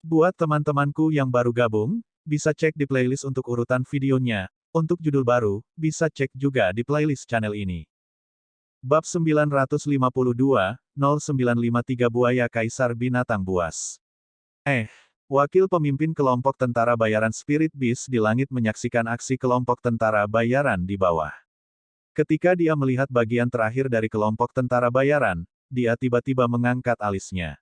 Buat teman-temanku yang baru gabung, bisa cek di playlist untuk urutan videonya. Untuk judul baru, bisa cek juga di playlist channel ini. Bab 952, 0953 Buaya Kaisar Binatang Buas. Wakil pemimpin kelompok tentara bayaran Spirit Beast di langit menyaksikan aksi kelompok tentara bayaran di bawah. Ketika dia melihat bagian terakhir dari kelompok tentara bayaran, dia tiba-tiba mengangkat alisnya.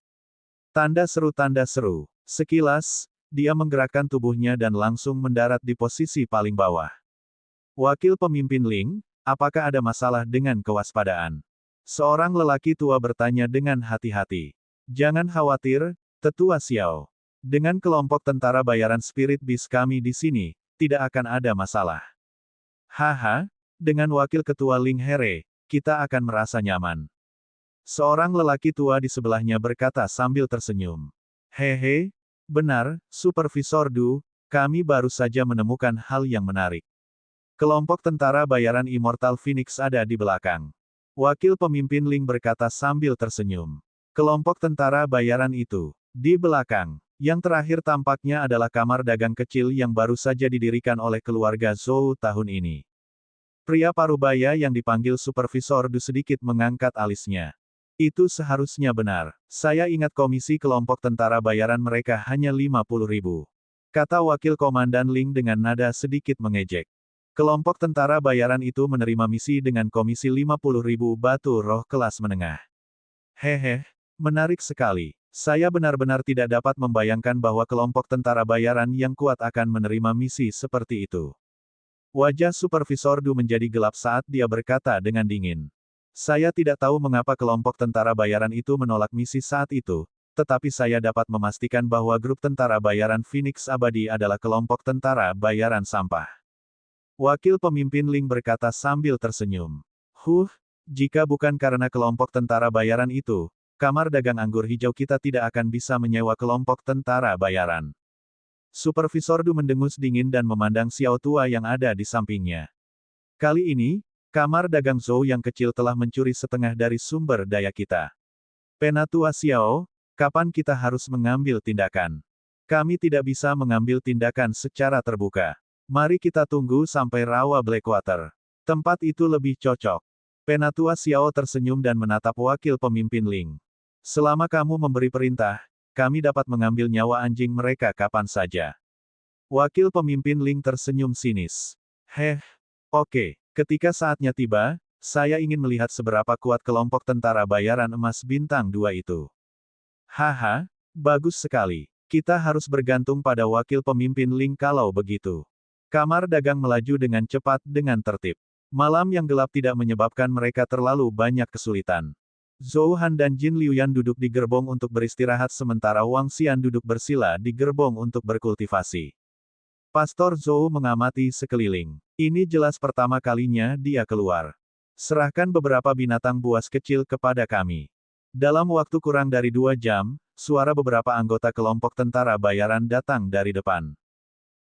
Tanda seru. Sekilas, dia menggerakkan tubuhnya dan langsung mendarat di posisi paling bawah. Wakil pemimpin Ling, apakah ada masalah dengan kewaspadaan? Seorang lelaki tua bertanya dengan hati-hati. Jangan khawatir, Tetua Xiao. Dengan kelompok tentara bayaran Spirit Beast kami di sini, tidak akan ada masalah. Haha, dengan wakil ketua Ling Here, kita akan merasa nyaman. Seorang lelaki tua di sebelahnya berkata sambil tersenyum. Hehe, benar, Supervisor Du, kami baru saja menemukan hal yang menarik. Kelompok tentara bayaran Immortal Phoenix ada di belakang. Wakil pemimpin Ling berkata sambil tersenyum. Kelompok tentara bayaran itu, di belakang. Yang terakhir tampaknya adalah kamar dagang kecil yang baru saja didirikan oleh keluarga Zhou tahun ini. Pria parubaya yang dipanggil Supervisor Du sedikit mengangkat alisnya. Itu seharusnya benar. Saya ingat komisi kelompok tentara bayaran mereka hanya 50.000. Kata wakil komandan Ling dengan nada sedikit mengejek. Kelompok tentara bayaran itu menerima misi dengan komisi 50.000 batu roh kelas menengah. Hehe, menarik sekali. Saya benar-benar tidak dapat membayangkan bahwa kelompok tentara bayaran yang kuat akan menerima misi seperti itu. Wajah Supervisor Du menjadi gelap saat dia berkata dengan dingin. Saya tidak tahu mengapa kelompok tentara bayaran itu menolak misi saat itu, tetapi saya dapat memastikan bahwa grup tentara bayaran Phoenix Abadi adalah kelompok tentara bayaran sampah. Wakil pemimpin Ling berkata sambil tersenyum. Jika bukan karena kelompok tentara bayaran itu, kamar dagang anggur hijau kita tidak akan bisa menyewa kelompok tentara bayaran. Supervisor Du mendengus dingin dan memandang Xiao tua yang ada di sampingnya. Kali ini, kamar dagang Zhou yang kecil telah mencuri setengah dari sumber daya kita. Penatua Xiao, kapan kita harus mengambil tindakan? Kami tidak bisa mengambil tindakan secara terbuka. Mari kita tunggu sampai rawa Blackwater. Tempat itu lebih cocok. Penatua Xiao tersenyum dan menatap wakil pemimpin Ling. Selama kamu memberi perintah, kami dapat mengambil nyawa anjing mereka kapan saja. Wakil pemimpin Ling tersenyum sinis. Oke. Ketika saatnya tiba, saya ingin melihat seberapa kuat kelompok tentara bayaran emas bintang 2 itu. Haha, bagus sekali. Kita harus bergantung pada wakil pemimpin Ling kalau begitu. Kamar dagang melaju dengan cepat dengan tertib. Malam yang gelap tidak menyebabkan mereka terlalu banyak kesulitan. Zhou Han dan Jin Liuyan duduk di gerbong untuk beristirahat sementara Wang Xian duduk bersila di gerbong untuk berkultivasi. Pastor Zhou mengamati sekeliling. Ini jelas pertama kalinya dia keluar. Serahkan beberapa binatang buas kecil kepada kami. Dalam waktu kurang dari 2 jam, suara beberapa anggota kelompok tentara bayaran datang dari depan.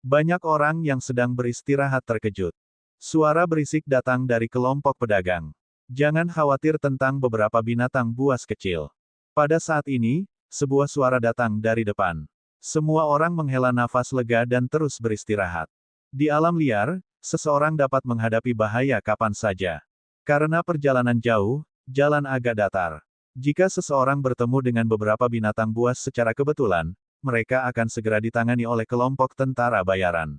Banyak orang yang sedang beristirahat terkejut. Suara berisik datang dari kelompok pedagang. Jangan khawatir tentang beberapa binatang buas kecil. Pada saat ini, sebuah suara datang dari depan. Semua orang menghela nafas lega dan terus beristirahat. Di alam liar, seseorang dapat menghadapi bahaya kapan saja. Karena perjalanan jauh, jalan agak datar. Jika seseorang bertemu dengan beberapa binatang buas secara kebetulan, mereka akan segera ditangani oleh kelompok tentara bayaran.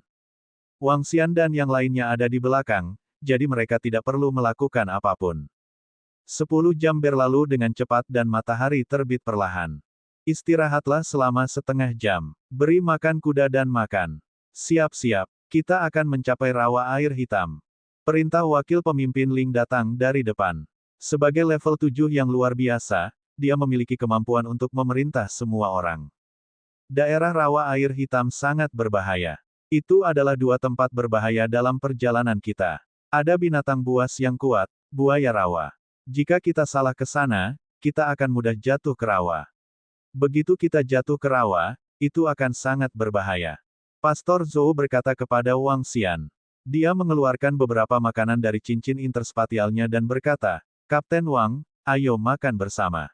Wang Xian dan yang lainnya ada di belakang, jadi mereka tidak perlu melakukan apapun. 10 jam berlalu dengan cepat dan matahari terbit perlahan. Istirahatlah selama setengah jam. Beri makan kuda dan makan. Siap-siap, kita akan mencapai rawa air hitam. Perintah wakil pemimpin Ling datang dari depan. Sebagai level 7 yang luar biasa, dia memiliki kemampuan untuk memerintah semua orang. Daerah rawa air hitam sangat berbahaya. Itu adalah 2 tempat berbahaya dalam perjalanan kita. Ada binatang buas yang kuat, buaya rawa. Jika kita salah ke sana, kita akan mudah jatuh ke rawa. Begitu kita jatuh ke rawa, itu akan sangat berbahaya. Pastor Zhou berkata kepada Wang Xian. Dia mengeluarkan beberapa makanan dari cincin interspatialnya dan berkata, Kapten Wang, ayo makan bersama.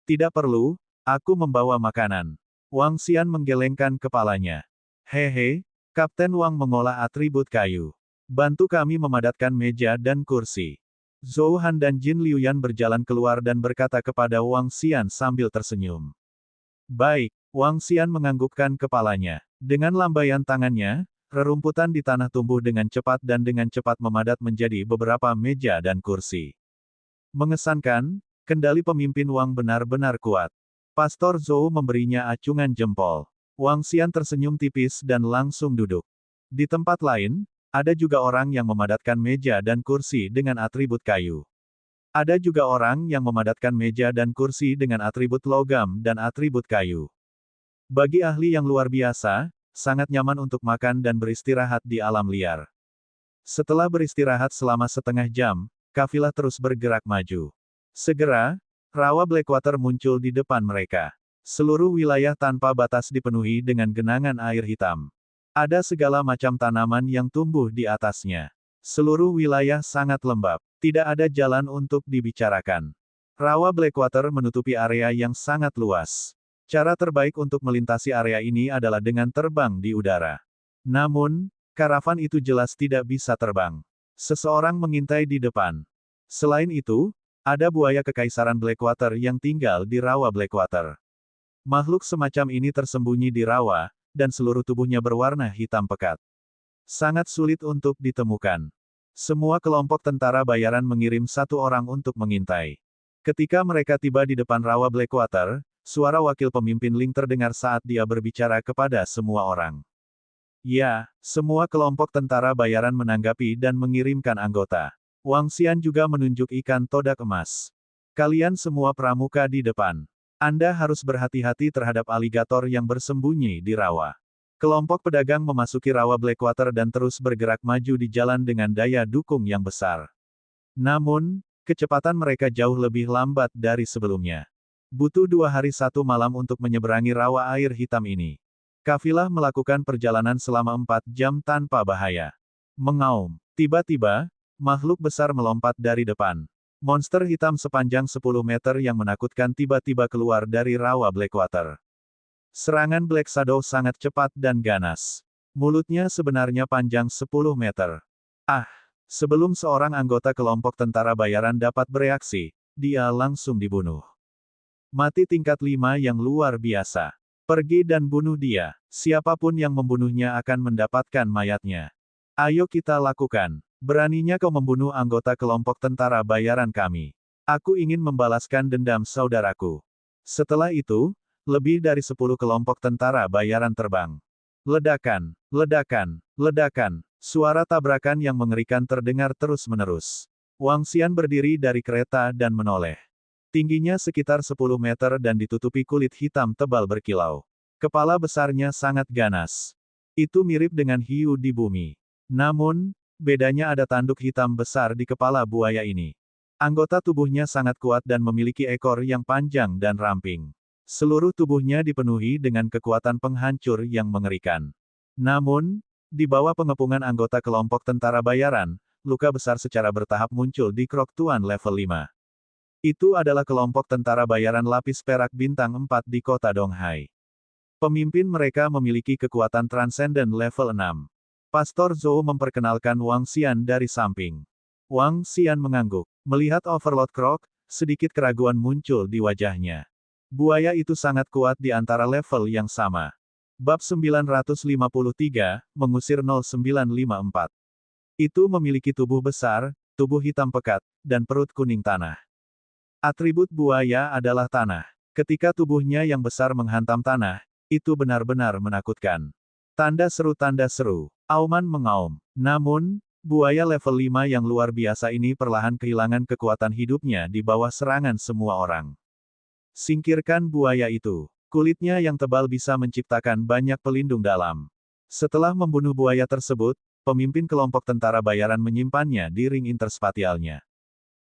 Tidak perlu, aku membawa makanan. Wang Xian menggelengkan kepalanya. Hehe, Kapten Wang mengolah atribut kayu. Bantu kami memadatkan meja dan kursi. Zhou Han dan Jin Liuyan berjalan keluar dan berkata kepada Wang Xian sambil tersenyum. Baik, Wang Xian menganggukkan kepalanya. Dengan lambaian tangannya, rerumputan di tanah tumbuh dengan cepat dan dengan cepat memadat menjadi beberapa meja dan kursi. Mengesankan, kendali pemimpin Wang benar-benar kuat. Pastor Zhou memberinya acungan jempol. Wang Xian tersenyum tipis dan langsung duduk. Di tempat lain, ada juga orang yang memadatkan meja dan kursi dengan atribut kayu. Ada juga orang yang memadatkan meja dan kursi dengan atribut logam dan atribut kayu. Bagi ahli yang luar biasa, sangat nyaman untuk makan dan beristirahat di alam liar. Setelah beristirahat selama setengah jam, kafilah terus bergerak maju. Segera, rawa Blackwater muncul di depan mereka. Seluruh wilayah tanpa batas dipenuhi dengan genangan air hitam. Ada segala macam tanaman yang tumbuh di atasnya. Seluruh wilayah sangat lembab. Tidak ada jalan untuk dibicarakan. Rawa Blackwater menutupi area yang sangat luas. Cara terbaik untuk melintasi area ini adalah dengan terbang di udara. Namun, karavan itu jelas tidak bisa terbang. Seseorang mengintai di depan. Selain itu, ada buaya kekaisaran Blackwater yang tinggal di rawa Blackwater. Makhluk semacam ini tersembunyi di rawa, dan seluruh tubuhnya berwarna hitam pekat. Sangat sulit untuk ditemukan. Semua kelompok tentara bayaran mengirim satu orang untuk mengintai. Ketika mereka tiba di depan rawa Blackwater, suara wakil pemimpin Ling terdengar saat dia berbicara kepada semua orang. Ya, semua kelompok tentara bayaran menanggapi dan mengirimkan anggota. Wang Xian juga menunjuk ikan todak emas. Kalian semua pramuka di depan. Anda harus berhati-hati terhadap aligator yang bersembunyi di rawa. Kelompok pedagang memasuki rawa Blackwater dan terus bergerak maju di jalan dengan daya dukung yang besar. Namun, kecepatan mereka jauh lebih lambat dari sebelumnya. Butuh 2 hari 1 malam untuk menyeberangi rawa air hitam ini. Kafilah melakukan perjalanan selama 4 jam tanpa bahaya. Mengaum. Tiba-tiba, makhluk besar melompat dari depan. Monster hitam sepanjang 10 meter yang menakutkan tiba-tiba keluar dari rawa Blackwater. Serangan Black Shadow sangat cepat dan ganas. Mulutnya sebenarnya panjang 10 meter. Ah! Sebelum seorang anggota kelompok tentara bayaran dapat bereaksi, dia langsung dibunuh. Mati tingkat 5 yang luar biasa. Pergi dan bunuh dia. Siapapun yang membunuhnya akan mendapatkan mayatnya. Ayo kita lakukan. Beraninya kau membunuh anggota kelompok tentara bayaran kami. Aku ingin membalaskan dendam saudaraku. Setelah itu, lebih dari 10 kelompok tentara bayaran terbang. Ledakan, ledakan, ledakan. Suara tabrakan yang mengerikan terdengar terus-menerus. Wang Xian berdiri dari kereta dan menoleh. Tingginya sekitar 10 meter dan ditutupi kulit hitam tebal berkilau. Kepala besarnya sangat ganas. Itu mirip dengan hiu di bumi. Namun, bedanya ada tanduk hitam besar di kepala buaya ini. Anggota tubuhnya sangat kuat dan memiliki ekor yang panjang dan ramping. Seluruh tubuhnya dipenuhi dengan kekuatan penghancur yang mengerikan. Namun, di bawah pengepungan anggota kelompok tentara bayaran, luka besar secara bertahap muncul di Krok Tuan level 5. Itu adalah kelompok tentara bayaran lapis perak bintang 4 di kota Donghai. Pemimpin mereka memiliki kekuatan transenden level 6. Pastor Zhou memperkenalkan Wang Xian dari samping. Wang Xian mengangguk. Melihat Overlord Krok, sedikit keraguan muncul di wajahnya. Buaya itu sangat kuat di antara level yang sama. Bab 953, Mengusir 0954. Itu memiliki tubuh besar, tubuh hitam pekat, dan perut kuning tanah. Atribut buaya adalah tanah. Ketika tubuhnya yang besar menghantam tanah, itu benar-benar menakutkan. Tanda seru. Auman mengaum. Namun, buaya level 5 yang luar biasa ini perlahan kehilangan kekuatan hidupnya di bawah serangan semua orang. Singkirkan buaya itu. Kulitnya yang tebal bisa menciptakan banyak pelindung dalam. Setelah membunuh buaya tersebut, pemimpin kelompok tentara bayaran menyimpannya di ring interspatialnya.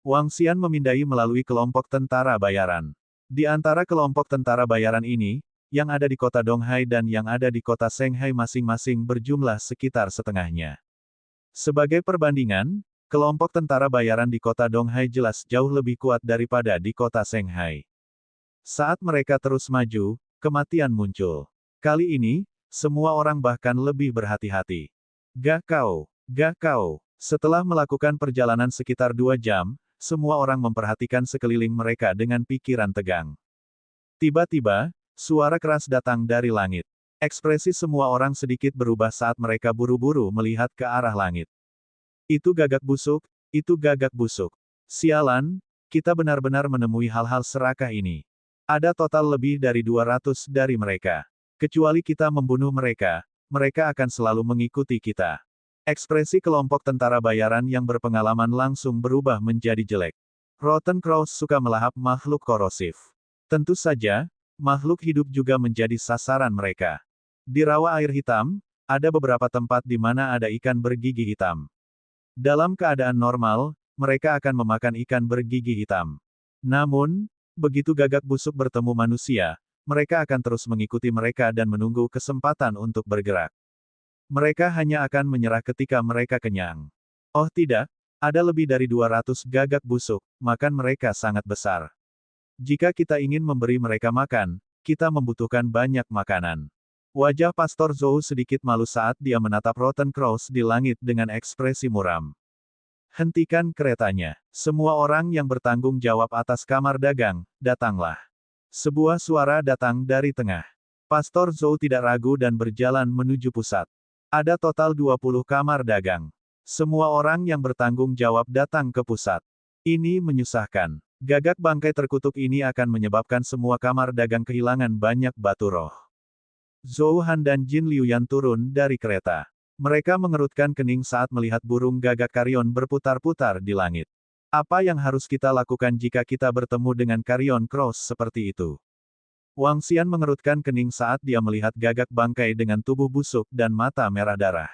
Wang Xian memindai melalui kelompok tentara bayaran. Di antara kelompok tentara bayaran ini, yang ada di kota Donghai dan yang ada di kota Shanghai masing-masing berjumlah sekitar setengahnya. Sebagai perbandingan, kelompok tentara bayaran di kota Donghai jelas jauh lebih kuat daripada di kota Shanghai. Saat mereka terus maju, kematian muncul. Kali ini, semua orang bahkan lebih berhati-hati. Gakao. Setelah melakukan perjalanan sekitar 2 jam, semua orang memperhatikan sekeliling mereka dengan pikiran tegang. Tiba-tiba, suara keras datang dari langit. Ekspresi semua orang sedikit berubah saat mereka buru-buru melihat ke arah langit. Itu gagak busuk. Sialan, kita benar-benar menemui hal-hal serakah ini. Ada total lebih dari 200 dari mereka. Kecuali kita membunuh mereka, mereka akan selalu mengikuti kita. Ekspresi kelompok tentara bayaran yang berpengalaman langsung berubah menjadi jelek. Rotten Crows suka melahap makhluk korosif. Tentu saja, makhluk hidup juga menjadi sasaran mereka. Di rawa air hitam, ada beberapa tempat di mana ada ikan bergigi hitam. Dalam keadaan normal, mereka akan memakan ikan bergigi hitam. Namun, begitu gagak busuk bertemu manusia, mereka akan terus mengikuti mereka dan menunggu kesempatan untuk bergerak. Mereka hanya akan menyerah ketika mereka kenyang. Oh tidak, ada lebih dari 200 gagak busuk, makan mereka sangat besar. Jika kita ingin memberi mereka makan, kita membutuhkan banyak makanan. Wajah Pastor Zhou sedikit malu saat dia menatap Rotten Crows di langit dengan ekspresi muram. Hentikan keretanya. Semua orang yang bertanggung jawab atas kamar dagang, datanglah. Sebuah suara datang dari tengah. Pastor Zhou tidak ragu dan berjalan menuju pusat. Ada total 20 kamar dagang. Semua orang yang bertanggung jawab datang ke pusat. Ini menyusahkan. Gagak bangkai terkutuk ini akan menyebabkan semua kamar dagang kehilangan banyak batu roh. Zhou Han dan Jin Liuyan turun dari kereta. Mereka mengerutkan kening saat melihat burung gagak Carrion berputar-putar di langit. Apa yang harus kita lakukan jika kita bertemu dengan Carrion Crows seperti itu? Wang Xian mengerutkan kening saat dia melihat gagak bangkai dengan tubuh busuk dan mata merah darah.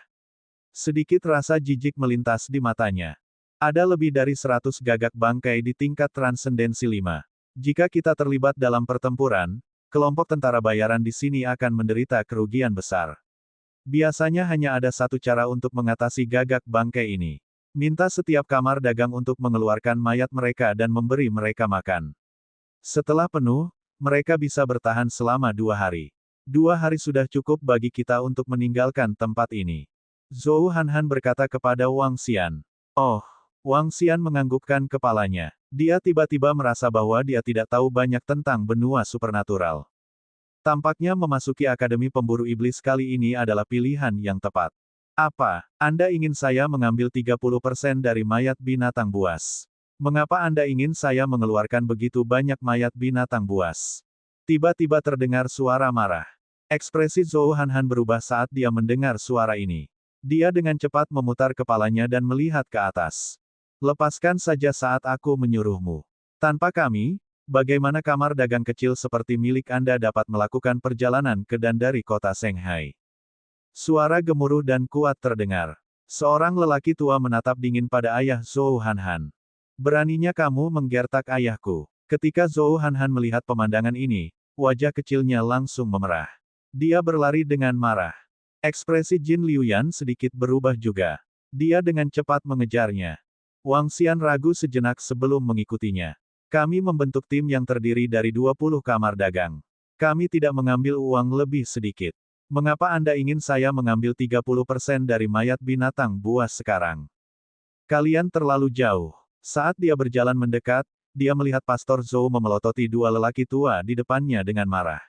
Sedikit rasa jijik melintas di matanya. Ada lebih dari 100 gagak bangkai di tingkat transendensi 5. Jika kita terlibat dalam pertempuran, kelompok tentara bayaran di sini akan menderita kerugian besar. Biasanya hanya ada satu cara untuk mengatasi gagak bangkai ini. Minta setiap kamar dagang untuk mengeluarkan mayat mereka dan memberi mereka makan. Setelah penuh, mereka bisa bertahan selama 2 hari. 2 hari sudah cukup bagi kita untuk meninggalkan tempat ini. Zhou Han berkata kepada Wang Xian. Oh, Wang Xian menganggukkan kepalanya. Dia tiba-tiba merasa bahwa dia tidak tahu banyak tentang benua supernatural. Tampaknya memasuki Akademi Pemburu Iblis kali ini adalah pilihan yang tepat. Apa, Anda ingin saya mengambil 30% dari mayat binatang buas? Mengapa Anda ingin saya mengeluarkan begitu banyak mayat binatang buas? Tiba-tiba terdengar suara marah. Ekspresi Zhou Han berubah saat dia mendengar suara ini. Dia dengan cepat memutar kepalanya dan melihat ke atas. Lepaskan saja saat aku menyuruhmu. Tanpa kami, bagaimana kamar dagang kecil seperti milik Anda dapat melakukan perjalanan ke dan dari kota Shanghai? Suara gemuruh dan kuat terdengar. Seorang lelaki tua menatap dingin pada ayah Zhou Han. Beraninya kamu menggertak ayahku. Ketika Zhou Han melihat pemandangan ini, wajah kecilnya langsung memerah. Dia berlari dengan marah. Ekspresi Jin Liuyan sedikit berubah juga. Dia dengan cepat mengejarnya. Wang Xian ragu sejenak sebelum mengikutinya. Kami membentuk tim yang terdiri dari 20 kamar dagang. Kami tidak mengambil uang lebih sedikit. Mengapa Anda ingin saya mengambil 30% dari mayat binatang buas sekarang? Kalian terlalu jauh. Saat dia berjalan mendekat, dia melihat Pastor Zhou memelototi 2 lelaki tua di depannya dengan marah.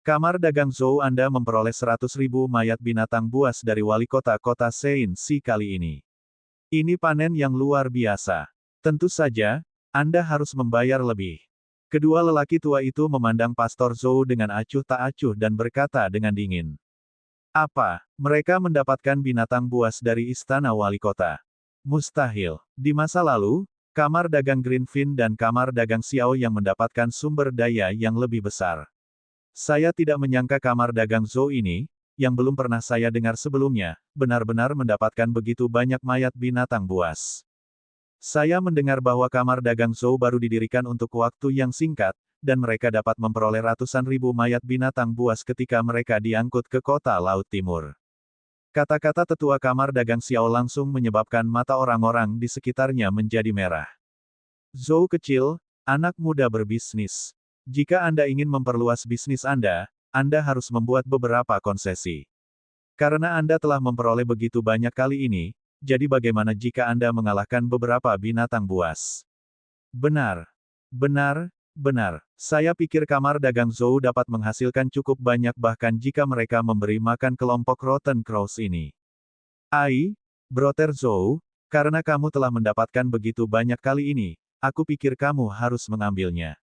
Kamar dagang Zhou Anda memperoleh 100.000 mayat binatang buas dari wali kota Saint Si kali ini. Ini panen yang luar biasa. Tentu saja, Anda harus membayar lebih. Kedua lelaki tua itu memandang Pastor Zhou dengan acuh tak acuh dan berkata dengan dingin. Apa, mereka mendapatkan binatang buas dari istana wali kota? Mustahil. Di masa lalu, kamar dagang Greenfin dan kamar dagang Xiao yang mendapatkan sumber daya yang lebih besar. Saya tidak menyangka kamar dagang Zhou ini, yang belum pernah saya dengar sebelumnya, benar-benar mendapatkan begitu banyak mayat binatang buas. Saya mendengar bahwa kamar dagang Zhou baru didirikan untuk waktu yang singkat, dan mereka dapat memperoleh ratusan ribu mayat binatang buas ketika mereka diangkut ke kota Laut Timur. Kata-kata tetua kamar dagang Xiao langsung menyebabkan mata orang-orang di sekitarnya menjadi merah. Zhou kecil, anak muda berbisnis. Jika Anda ingin memperluas bisnis Anda harus membuat beberapa konsesi. Karena Anda telah memperoleh begitu banyak kali ini, jadi bagaimana jika Anda mengalahkan beberapa binatang buas? Benar. Benar, benar. Saya pikir kamar dagang Zhou dapat menghasilkan cukup banyak bahkan jika mereka memberi makan kelompok Rotten Crows ini. Ai, Brother Zhou, karena kamu telah mendapatkan begitu banyak kali ini, aku pikir kamu harus mengambilnya.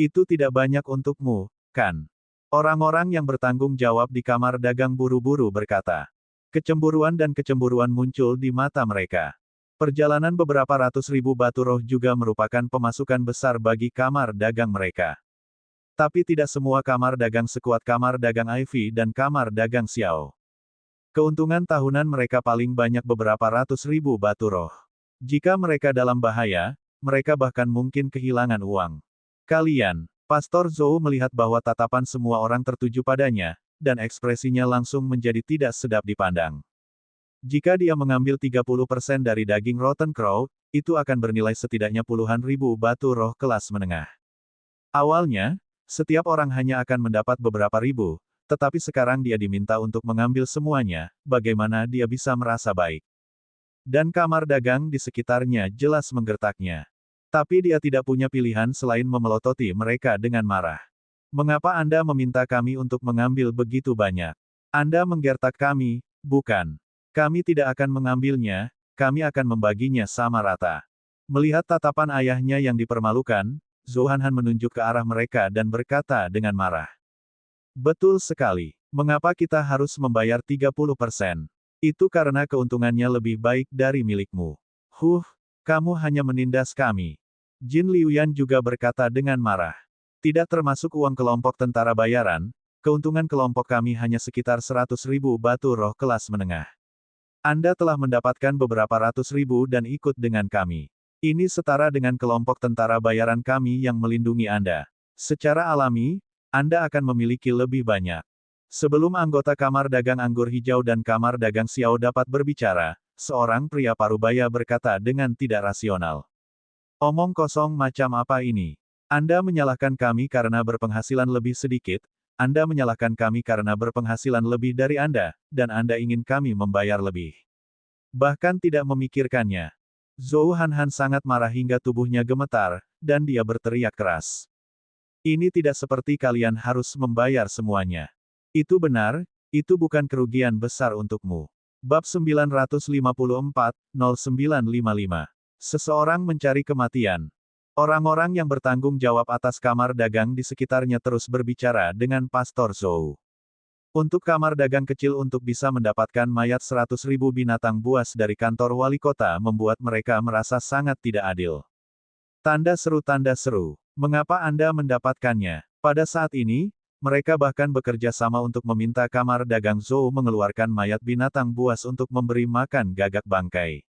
Itu tidak banyak untukmu, kan? Orang-orang yang bertanggung jawab di kamar dagang buru-buru berkata. Kecemburuan dan kecemburuan muncul di mata mereka. Perjalanan beberapa ratus ribu batu roh juga merupakan pemasukan besar bagi kamar dagang mereka. Tapi tidak semua kamar dagang sekuat kamar dagang Ivy dan kamar dagang Xiao. Keuntungan tahunan mereka paling banyak beberapa ratus ribu batu roh. Jika mereka dalam bahaya, mereka bahkan mungkin kehilangan uang. Kalian, Pastor Zhou melihat bahwa tatapan semua orang tertuju padanya, dan ekspresinya langsung menjadi tidak sedap dipandang. Jika dia mengambil 30% dari daging Rotten Crow, itu akan bernilai setidaknya puluhan ribu batu roh kelas menengah. Awalnya, setiap orang hanya akan mendapat beberapa ribu, tetapi sekarang dia diminta untuk mengambil semuanya, bagaimana dia bisa merasa baik. Dan kamar dagang di sekitarnya jelas menggertaknya. Tapi dia tidak punya pilihan selain memelototi mereka dengan marah. Mengapa Anda meminta kami untuk mengambil begitu banyak? Anda menggertak kami, bukan? Kami tidak akan mengambilnya, kami akan membaginya sama rata. Melihat tatapan ayahnya yang dipermalukan, Zhou Hanhan menunjuk ke arah mereka dan berkata dengan marah. Betul sekali. Mengapa kita harus membayar 30%? Itu karena keuntungannya lebih baik dari milikmu. Kamu hanya menindas kami. Jin Liuyan juga berkata dengan marah. Tidak termasuk uang kelompok tentara bayaran, keuntungan kelompok kami hanya sekitar 100 ribu batu roh kelas menengah. Anda telah mendapatkan beberapa ratus ribu dan ikut dengan kami. Ini setara dengan kelompok tentara bayaran kami yang melindungi Anda. Secara alami, Anda akan memiliki lebih banyak. Sebelum anggota kamar dagang anggur hijau dan kamar dagang Xiao dapat berbicara, seorang pria parubaya berkata dengan tidak rasional. Omong kosong macam apa ini? Anda menyalahkan kami karena berpenghasilan lebih sedikit, Anda menyalahkan kami karena berpenghasilan lebih dari Anda, dan Anda ingin kami membayar lebih. Bahkan tidak memikirkannya. Zhou Hanhan sangat marah hingga tubuhnya gemetar, dan dia berteriak keras. Ini tidak seperti kalian harus membayar semuanya. Itu benar, itu bukan kerugian besar untukmu. Bab 954, 0955. Seseorang mencari kematian. Orang-orang yang bertanggung jawab atas kamar dagang di sekitarnya terus berbicara dengan Pastor Zhou. Untuk kamar dagang kecil untuk bisa mendapatkan mayat 100 ribu binatang buas dari kantor wali kota membuat mereka merasa sangat tidak adil. Tanda seru. Mengapa Anda mendapatkannya? Pada saat ini, mereka bahkan bekerja sama untuk meminta kamar dagang Zhou mengeluarkan mayat binatang buas untuk memberi makan gagak bangkai.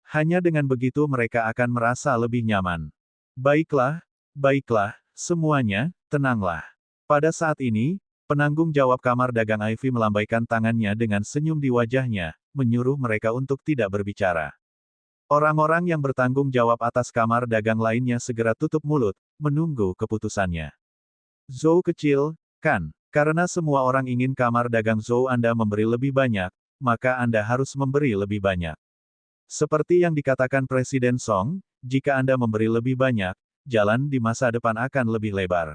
Hanya dengan begitu mereka akan merasa lebih nyaman. Baiklah, semuanya, tenanglah. Pada saat ini, penanggung jawab kamar dagang Ivy melambaikan tangannya dengan senyum di wajahnya, menyuruh mereka untuk tidak berbicara. Orang-orang yang bertanggung jawab atas kamar dagang lainnya segera tutup mulut, menunggu keputusannya. Zhou kecil, kan? Karena semua orang ingin kamar dagang Zhou Anda memberi lebih banyak, maka Anda harus memberi lebih banyak. Seperti yang dikatakan Presiden Song, jika Anda memberi lebih banyak, jalan di masa depan akan lebih lebar.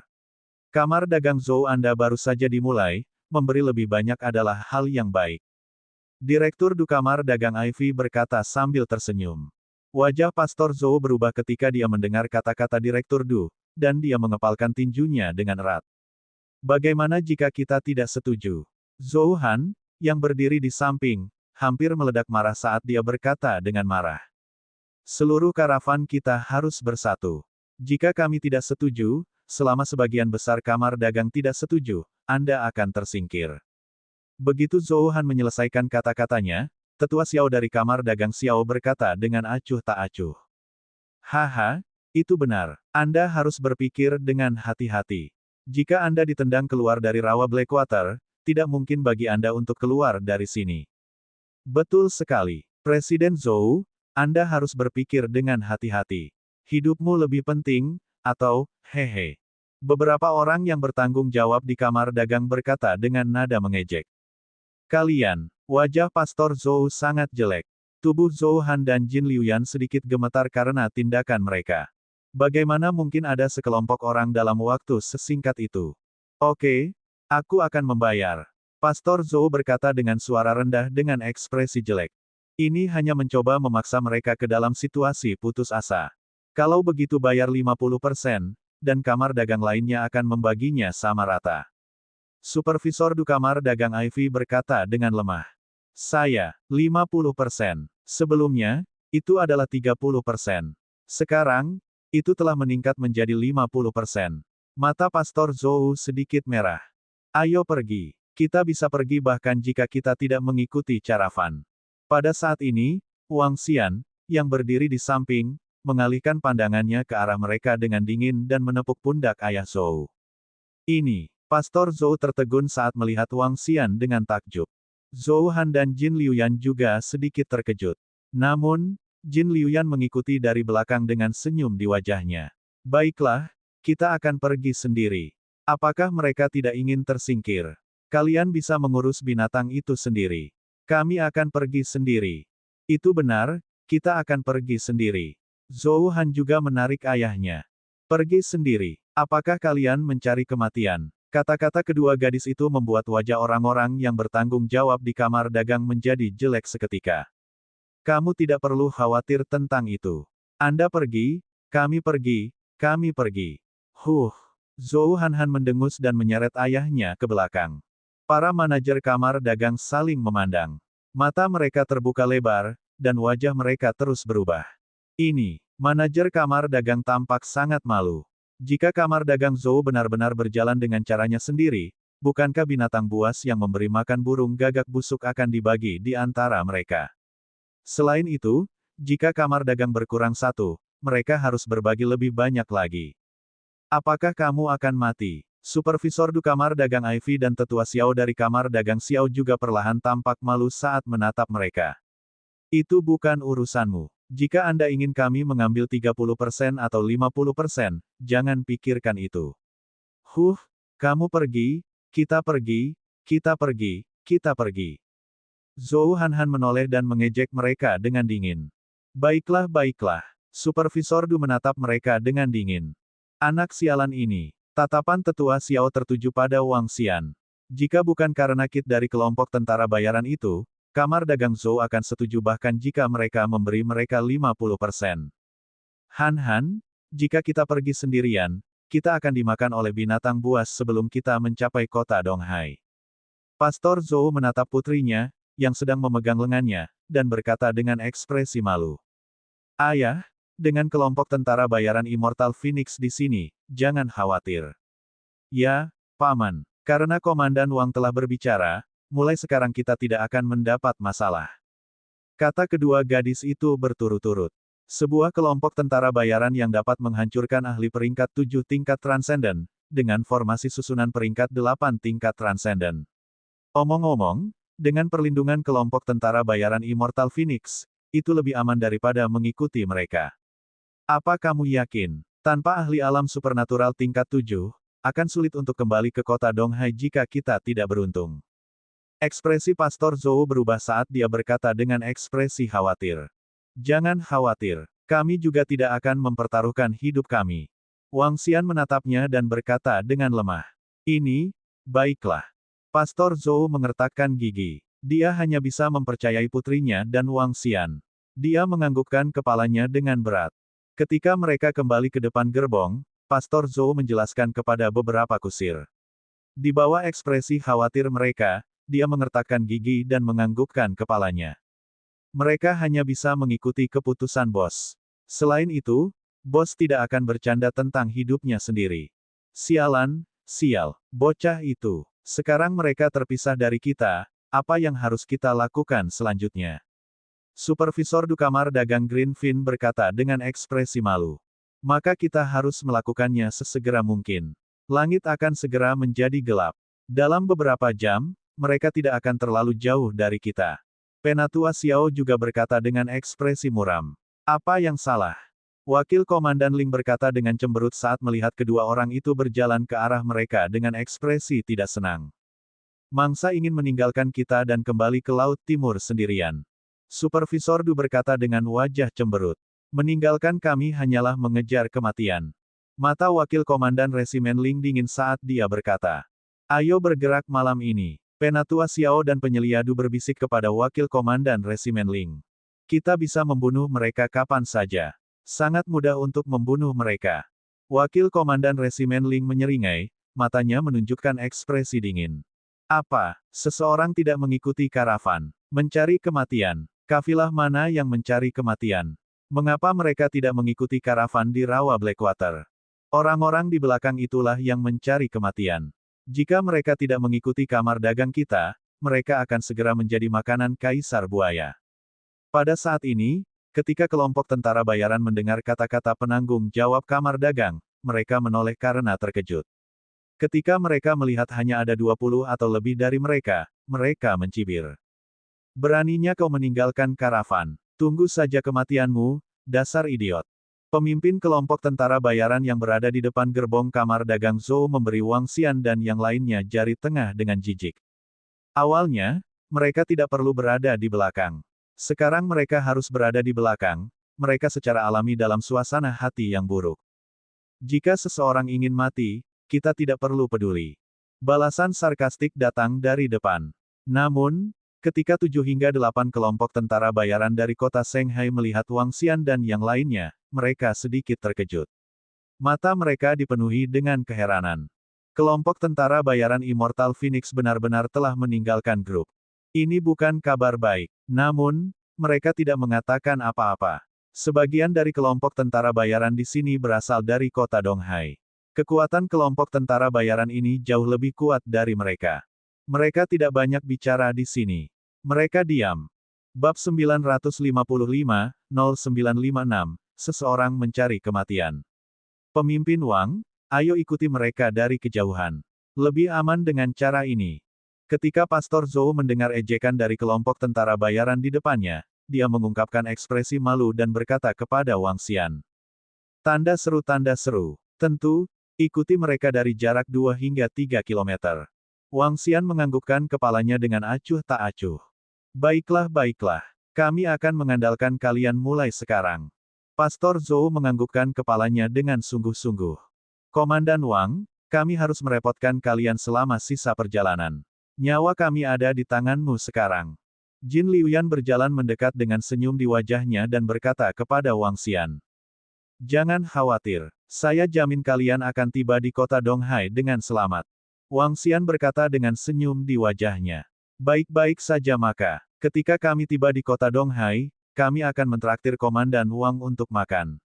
Kamar dagang Zhou Anda baru saja dimulai, memberi lebih banyak adalah hal yang baik. Direktur Du Kamar Dagang Ivy berkata sambil tersenyum. Wajah Pastor Zhou berubah ketika dia mendengar kata-kata Direktur Du, dan dia mengepalkan tinjunya dengan erat. Bagaimana jika kita tidak setuju? Zhou Han, yang berdiri di samping, hampir meledak marah saat dia berkata dengan marah. Seluruh karavan kita harus bersatu. Jika kami tidak setuju, selama sebagian besar kamar dagang tidak setuju, Anda akan tersingkir. Begitu Zhou Han menyelesaikan kata-katanya, tetua Xiao dari kamar dagang Xiao berkata dengan acuh tak acuh. Haha, itu benar. Anda harus berpikir dengan hati-hati. Jika Anda ditendang keluar dari rawa Blackwater, tidak mungkin bagi Anda untuk keluar dari sini. Betul sekali. Presiden Zhou, Anda harus berpikir dengan hati-hati. Hidupmu lebih penting, atau, hehe. Beberapa orang yang bertanggung jawab di kamar dagang berkata dengan nada mengejek. Kalian, wajah Pastor Zhou sangat jelek. Tubuh Zhou Han dan Jin Liuyan sedikit gemetar karena tindakan mereka. Bagaimana mungkin ada sekelompok orang dalam waktu sesingkat itu? Oke, aku akan membayar. Pastor Zhou berkata dengan suara rendah dengan ekspresi jelek. Ini hanya mencoba memaksa mereka ke dalam situasi putus asa. Kalau begitu bayar 50%, dan kamar dagang lainnya akan membaginya sama rata. Supervisor du kamar dagang Ivy berkata dengan lemah. Saya, 50%. Sebelumnya, itu adalah 30%. Sekarang, itu telah meningkat menjadi 50%. Mata Pastor Zhou sedikit merah. Ayo pergi. Kita bisa pergi bahkan jika kita tidak mengikuti cara Fan. Pada saat ini, Wang Xian, yang berdiri di samping, mengalihkan pandangannya ke arah mereka dengan dingin dan menepuk pundak ayah Zhou. Ini, Pastor Zhou tertegun saat melihat Wang Xian dengan takjub. Zhou Han dan Jin Liuyan juga sedikit terkejut. Namun, Jin Liuyan mengikuti dari belakang dengan senyum di wajahnya. Baiklah, kita akan pergi sendiri. Apakah mereka tidak ingin tersingkir? Kalian bisa mengurus binatang itu sendiri. Kami akan pergi sendiri. Itu benar, kita akan pergi sendiri. Zhou Han juga menarik ayahnya. Pergi sendiri. Apakah kalian mencari kematian? Kata-kata kedua gadis itu membuat wajah orang-orang yang bertanggung jawab di kamar dagang menjadi jelek seketika. Kamu tidak perlu khawatir tentang itu. Anda pergi, kami pergi, kami pergi. Zhou Han mendengus dan menyeret ayahnya ke belakang. Para manajer kamar dagang saling memandang. Mata mereka terbuka lebar, dan wajah mereka terus berubah. Ini, manajer kamar dagang tampak sangat malu. Jika kamar dagang Zhou benar-benar berjalan dengan caranya sendiri, bukankah binatang buas yang memberi makan burung gagak busuk akan dibagi di antara mereka? Selain itu, jika kamar dagang berkurang satu, mereka harus berbagi lebih banyak lagi. Apakah kamu akan mati? Supervisor du kamar dagang Ivy dan tetua Xiao dari kamar dagang Xiao juga perlahan tampak malu saat menatap mereka. Itu bukan urusanmu. Jika Anda ingin kami mengambil 30% atau 50%, jangan pikirkan itu. Kamu pergi, kita pergi, kita pergi, kita pergi. Zhou Han menoleh dan mengejek mereka dengan dingin. Baiklah, baiklah. Supervisor Du menatap mereka dengan dingin. Anak sialan ini. Tatapan tetua Xiao tertuju pada Wang Xian. Jika bukan karena kit dari kelompok tentara bayaran itu, kamar dagang Zhou akan setuju bahkan jika mereka memberi mereka 50%. Han, jika kita pergi sendirian, kita akan dimakan oleh binatang buas sebelum kita mencapai kota Donghai. Pastor Zhou menatap putrinya, yang sedang memegang lengannya, dan berkata dengan ekspresi malu. Ayah, dengan kelompok tentara bayaran Immortal Phoenix di sini, jangan khawatir. Ya, Paman, karena Komandan Wang telah berbicara, mulai sekarang kita tidak akan mendapat masalah. Kata kedua gadis itu berturut-turut. Sebuah kelompok tentara bayaran yang dapat menghancurkan ahli peringkat 7 tingkat transenden, dengan formasi susunan peringkat 8 tingkat transenden. Omong-omong, dengan perlindungan kelompok tentara bayaran Immortal Phoenix, itu lebih aman daripada mengikuti mereka. Apa kamu yakin, tanpa ahli alam supernatural tingkat 7, akan sulit untuk kembali ke kota Donghai jika kita tidak beruntung? Ekspresi Pastor Zhou berubah saat dia berkata dengan ekspresi khawatir. Jangan khawatir, kami juga tidak akan mempertaruhkan hidup kami. Wang Xian menatapnya dan berkata dengan lemah. Ini, baiklah. Pastor Zhou mengertakkan gigi. Dia hanya bisa mempercayai putrinya dan Wang Xian. Dia menganggukkan kepalanya dengan berat. Ketika mereka kembali ke depan gerbong, Pastor Zhou menjelaskan kepada beberapa kusir. Di bawah ekspresi khawatir mereka, dia mengertakkan gigi dan menganggukkan kepalanya. Mereka hanya bisa mengikuti keputusan bos. Selain itu, bos tidak akan bercanda tentang hidupnya sendiri. Sialan, sial, bocah itu. Sekarang mereka terpisah dari kita, apa yang harus kita lakukan selanjutnya? Supervisor du kamar dagang Greenfin berkata dengan ekspresi malu. Maka kita harus melakukannya sesegera mungkin. Langit akan segera menjadi gelap. Dalam beberapa jam, mereka tidak akan terlalu jauh dari kita. Penatua Xiao juga berkata dengan ekspresi muram. Apa yang salah? Wakil Komandan Ling berkata dengan cemberut saat melihat kedua orang itu berjalan ke arah mereka dengan ekspresi tidak senang. Mangsa ingin meninggalkan kita dan kembali ke Laut Timur sendirian. Supervisor Du berkata dengan wajah cemberut. Meninggalkan kami hanyalah mengejar kematian. Mata Wakil Komandan Resimen Ling dingin saat dia berkata. Ayo bergerak malam ini. Penatua Xiao dan penyelia Du berbisik kepada Wakil Komandan Resimen Ling. Kita bisa membunuh mereka kapan saja. Sangat mudah untuk membunuh mereka. Wakil Komandan Resimen Ling menyeringai, matanya menunjukkan ekspresi dingin. Apa? Seseorang tidak mengikuti karavan. Mencari kematian. Kafilah mana yang mencari kematian? Mengapa mereka tidak mengikuti karavan di rawa Blackwater? Orang-orang di belakang itulah yang mencari kematian. Jika mereka tidak mengikuti kamar dagang kita, mereka akan segera menjadi makanan kaisar buaya. Pada saat ini, ketika kelompok tentara bayaran mendengar kata-kata penanggung jawab kamar dagang, mereka menoleh karena terkejut. Ketika mereka melihat hanya ada 20 atau lebih dari mereka, mereka mencibir. Beraninya kau meninggalkan karavan. Tunggu saja kematianmu, dasar idiot. Pemimpin kelompok tentara bayaran yang berada di depan gerbong kamar dagang Zhou memberi Wang Xian dan yang lainnya jari tengah dengan jijik. Awalnya, mereka tidak perlu berada di belakang. Sekarang mereka harus berada di belakang, mereka secara alami dalam suasana hati yang buruk. Jika seseorang ingin mati, kita tidak perlu peduli. Balasan sarkastik datang dari depan. Namun, ketika 7 hingga 8 kelompok tentara bayaran dari kota Shanghai melihat Wang Xian dan yang lainnya, mereka sedikit terkejut. Mata mereka dipenuhi dengan keheranan. Kelompok tentara bayaran Immortal Phoenix benar-benar telah meninggalkan grup. Ini bukan kabar baik. Namun, mereka tidak mengatakan apa-apa. Sebagian dari kelompok tentara bayaran di sini berasal dari kota Donghai. Kekuatan kelompok tentara bayaran ini jauh lebih kuat dari mereka. Mereka tidak banyak bicara di sini. Mereka diam. Bab 955-0956, Seseorang Mencari Kematian. Pemimpin Wang, ayo ikuti mereka dari kejauhan. Lebih aman dengan cara ini. Ketika Pastor Zhou mendengar ejekan dari kelompok tentara bayaran di depannya, dia mengungkapkan ekspresi malu dan berkata kepada Wang Xian. Tanda seru. Tentu, ikuti mereka dari jarak 2 hingga 3 kilometer. Wang Xian menganggukkan kepalanya dengan acuh tak acuh. Baiklah. Kami akan mengandalkan kalian mulai sekarang. Pastor Zhou menganggukkan kepalanya dengan sungguh-sungguh. Komandan Wang, kami harus merepotkan kalian selama sisa perjalanan. Nyawa kami ada di tanganmu sekarang. Jin Liuyan berjalan mendekat dengan senyum di wajahnya dan berkata kepada Wang Xian. Jangan khawatir, saya jamin kalian akan tiba di kota Donghai dengan selamat. Wang Xian berkata dengan senyum di wajahnya. Baik-baik saja maka, ketika kami tiba di kota Donghai, kami akan mentraktir Komandan Wang untuk makan.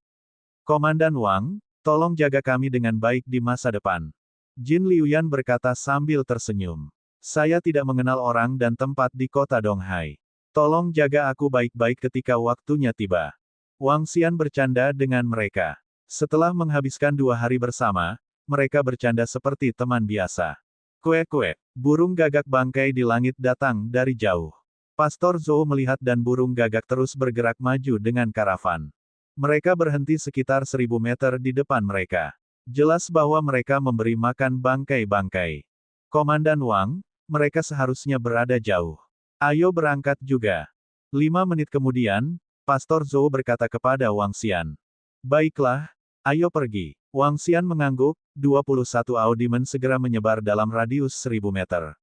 Komandan Wang, tolong jaga kami dengan baik di masa depan. Jin Liuyan berkata sambil tersenyum. Saya tidak mengenal orang dan tempat di kota Donghai. Tolong jaga aku baik-baik ketika waktunya tiba. Wang Xian bercanda dengan mereka. Setelah menghabiskan 2 hari bersama, mereka bercanda seperti teman biasa. Kue-kue, burung gagak bangkai di langit datang dari jauh. Pastor Zhou melihat dan burung gagak terus bergerak maju dengan karavan. Mereka berhenti sekitar 1000 meter di depan mereka. Jelas bahwa mereka memberi makan bangkai-bangkai. Komandan Wang, mereka seharusnya berada jauh. Ayo berangkat juga. 5 menit kemudian, Pastor Zhou berkata kepada Wang Xian. Baiklah, ayo pergi. Wang Xian mengangguk, 21 audimen segera menyebar dalam radius 1000 meter.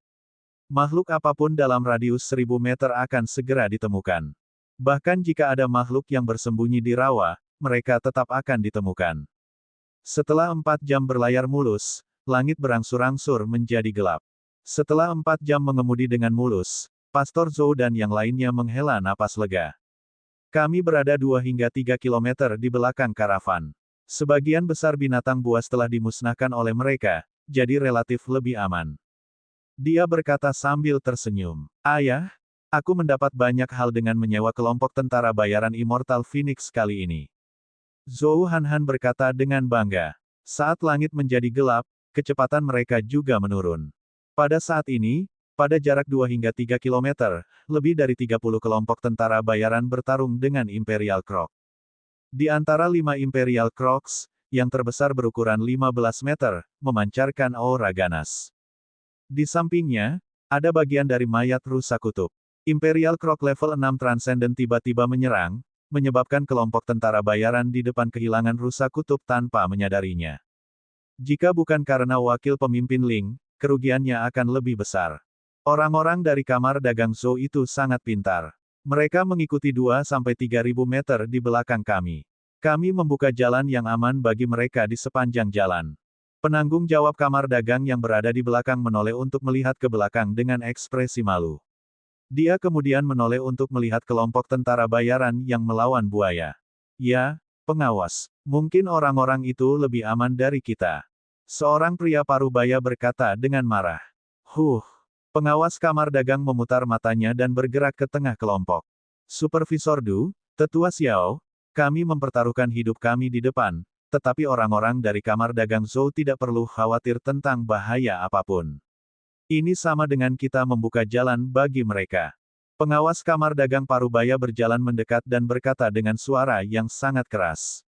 Makhluk apapun dalam radius 1000 meter akan segera ditemukan. Bahkan jika ada makhluk yang bersembunyi di rawa, mereka tetap akan ditemukan. Setelah 4 jam berlayar mulus, langit berangsur-angsur menjadi gelap. Setelah 4 jam mengemudi dengan mulus, Pastor Zhou dan yang lainnya menghela napas lega. Kami berada 2 hingga 3 kilometer di belakang karavan. Sebagian besar binatang buas telah dimusnahkan oleh mereka, jadi relatif lebih aman. Dia berkata sambil tersenyum. Ayah, aku mendapat banyak hal dengan menyewa kelompok tentara bayaran Immortal Phoenix kali ini. Zhou Hanhan berkata dengan bangga. Saat langit menjadi gelap, kecepatan mereka juga menurun. Pada saat ini, pada jarak 2 hingga 3 kilometer, lebih dari 30 kelompok tentara bayaran bertarung dengan Imperial Croc. Di antara 5 Imperial Crocs, yang terbesar berukuran 15 meter, memancarkan aura ganas. Di sampingnya, ada bagian dari mayat rusa kutub. Imperial Croc level 6 Transcendent tiba-tiba menyerang, menyebabkan kelompok tentara bayaran di depan kehilangan rusa kutub tanpa menyadarinya. Jika bukan karena wakil pemimpin Ling, kerugiannya akan lebih besar. Orang-orang dari kamar dagang Zhou itu sangat pintar. Mereka mengikuti 2-3 ribu meter di belakang kami. Kami membuka jalan yang aman bagi mereka di sepanjang jalan. Penanggung jawab kamar dagang yang berada di belakang menoleh untuk melihat ke belakang dengan ekspresi malu. Dia kemudian menoleh untuk melihat kelompok tentara bayaran yang melawan buaya. Ya, pengawas. Mungkin orang-orang itu lebih aman dari kita. Seorang pria parubaya berkata dengan marah. Pengawas kamar dagang memutar matanya dan bergerak ke tengah kelompok. Supervisor Du, Tetua Xiao, kami mempertaruhkan hidup kami di depan, tetapi orang-orang dari kamar dagang Zhou tidak perlu khawatir tentang bahaya apapun. Ini sama dengan kita membuka jalan bagi mereka. Pengawas kamar dagang parubaya berjalan mendekat dan berkata dengan suara yang sangat keras.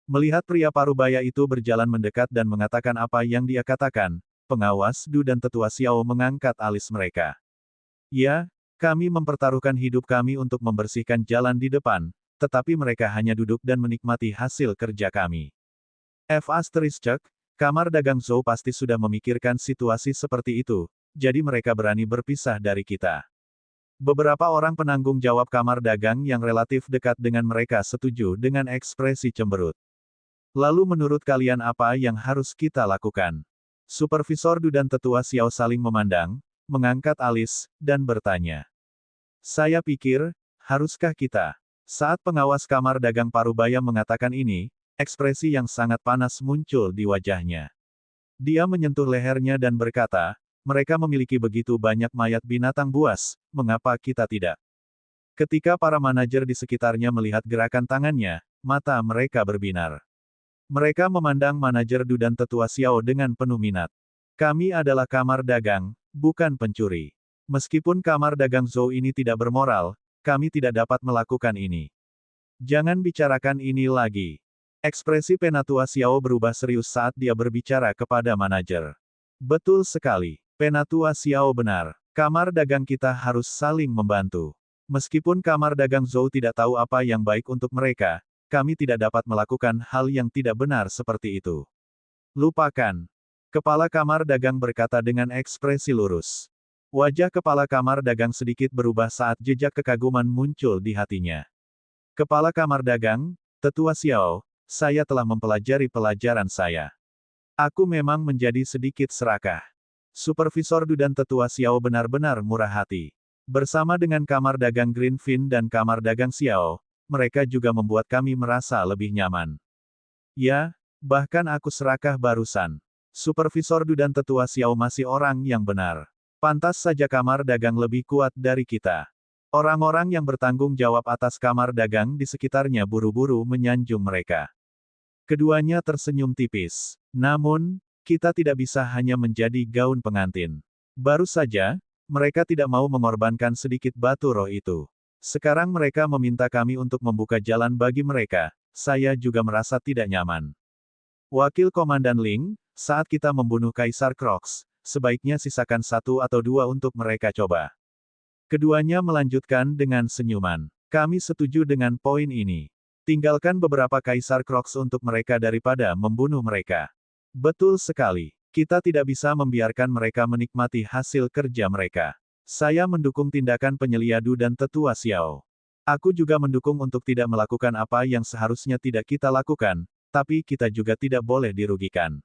Melihat pria parubaya itu berjalan mendekat dan mengatakan apa yang dia katakan, pengawas Du dan Tetua Xiao mengangkat alis mereka. Ya, kami mempertaruhkan hidup kami untuk membersihkan jalan di depan, tetapi mereka hanya duduk dan menikmati hasil kerja kami. Kamar dagang Zhou pasti sudah memikirkan situasi seperti itu, jadi mereka berani berpisah dari kita. Beberapa orang penanggung jawab kamar dagang yang relatif dekat dengan mereka setuju dengan ekspresi cemberut. Lalu menurut kalian apa yang harus kita lakukan? Supervisor Du dan Tetua Xiao saling memandang, mengangkat alis, dan bertanya. Saya pikir, haruskah kita? Saat pengawas kamar dagang parubaya mengatakan ini, ekspresi yang sangat panas muncul di wajahnya. Dia menyentuh lehernya dan berkata, mereka memiliki begitu banyak mayat binatang buas, mengapa kita tidak? Ketika para manajer di sekitarnya melihat gerakan tangannya, mata mereka berbinar. Mereka memandang manajer Du dan Tetua Xiao dengan penuh minat. Kami adalah kamar dagang, bukan pencuri. Meskipun kamar dagang Zhou ini tidak bermoral, kami tidak dapat melakukan ini. Jangan bicarakan ini lagi. Ekspresi Penatua Xiao berubah serius saat dia berbicara kepada manajer. Betul sekali, Penatua Xiao benar. Kamar dagang kita harus saling membantu. Meskipun kamar dagang Zhou tidak tahu apa yang baik untuk mereka, kami tidak dapat melakukan hal yang tidak benar seperti itu. Lupakan. Kepala kamar dagang berkata dengan ekspresi lurus. Wajah kepala kamar dagang sedikit berubah saat jejak kekaguman muncul di hatinya. Kepala kamar dagang, Tetua Xiao, saya telah mempelajari pelajaran saya. Aku memang menjadi sedikit serakah. Supervisor Du dan Tetua Xiao benar-benar murah hati. Bersama dengan kamar dagang Greenfin dan kamar dagang Xiao, mereka juga membuat kami merasa lebih nyaman. Ya, bahkan aku serakah barusan. Supervisor Du dan Tetua Xiao masih orang yang benar. Pantas saja kamar dagang lebih kuat dari kita. Orang-orang yang bertanggung jawab atas kamar dagang di sekitarnya buru-buru menyanjung mereka. Keduanya tersenyum tipis. Namun, kita tidak bisa hanya menjadi gaun pengantin. Baru saja, mereka tidak mau mengorbankan sedikit batu roh itu. Sekarang mereka meminta kami untuk membuka jalan bagi mereka, saya juga merasa tidak nyaman. Wakil Komandan Ling, saat kita membunuh Kaisar Crocs, sebaiknya sisakan 1 atau 2 untuk mereka coba. Keduanya melanjutkan dengan senyuman. Kami setuju dengan poin ini. Tinggalkan beberapa Kaisar Crocs untuk mereka daripada membunuh mereka. Betul sekali. Kita tidak bisa membiarkan mereka menikmati hasil kerja mereka. Saya mendukung tindakan penyelia Du dan Tetua Xiao. Aku juga mendukung untuk tidak melakukan apa yang seharusnya tidak kita lakukan, tapi kita juga tidak boleh dirugikan.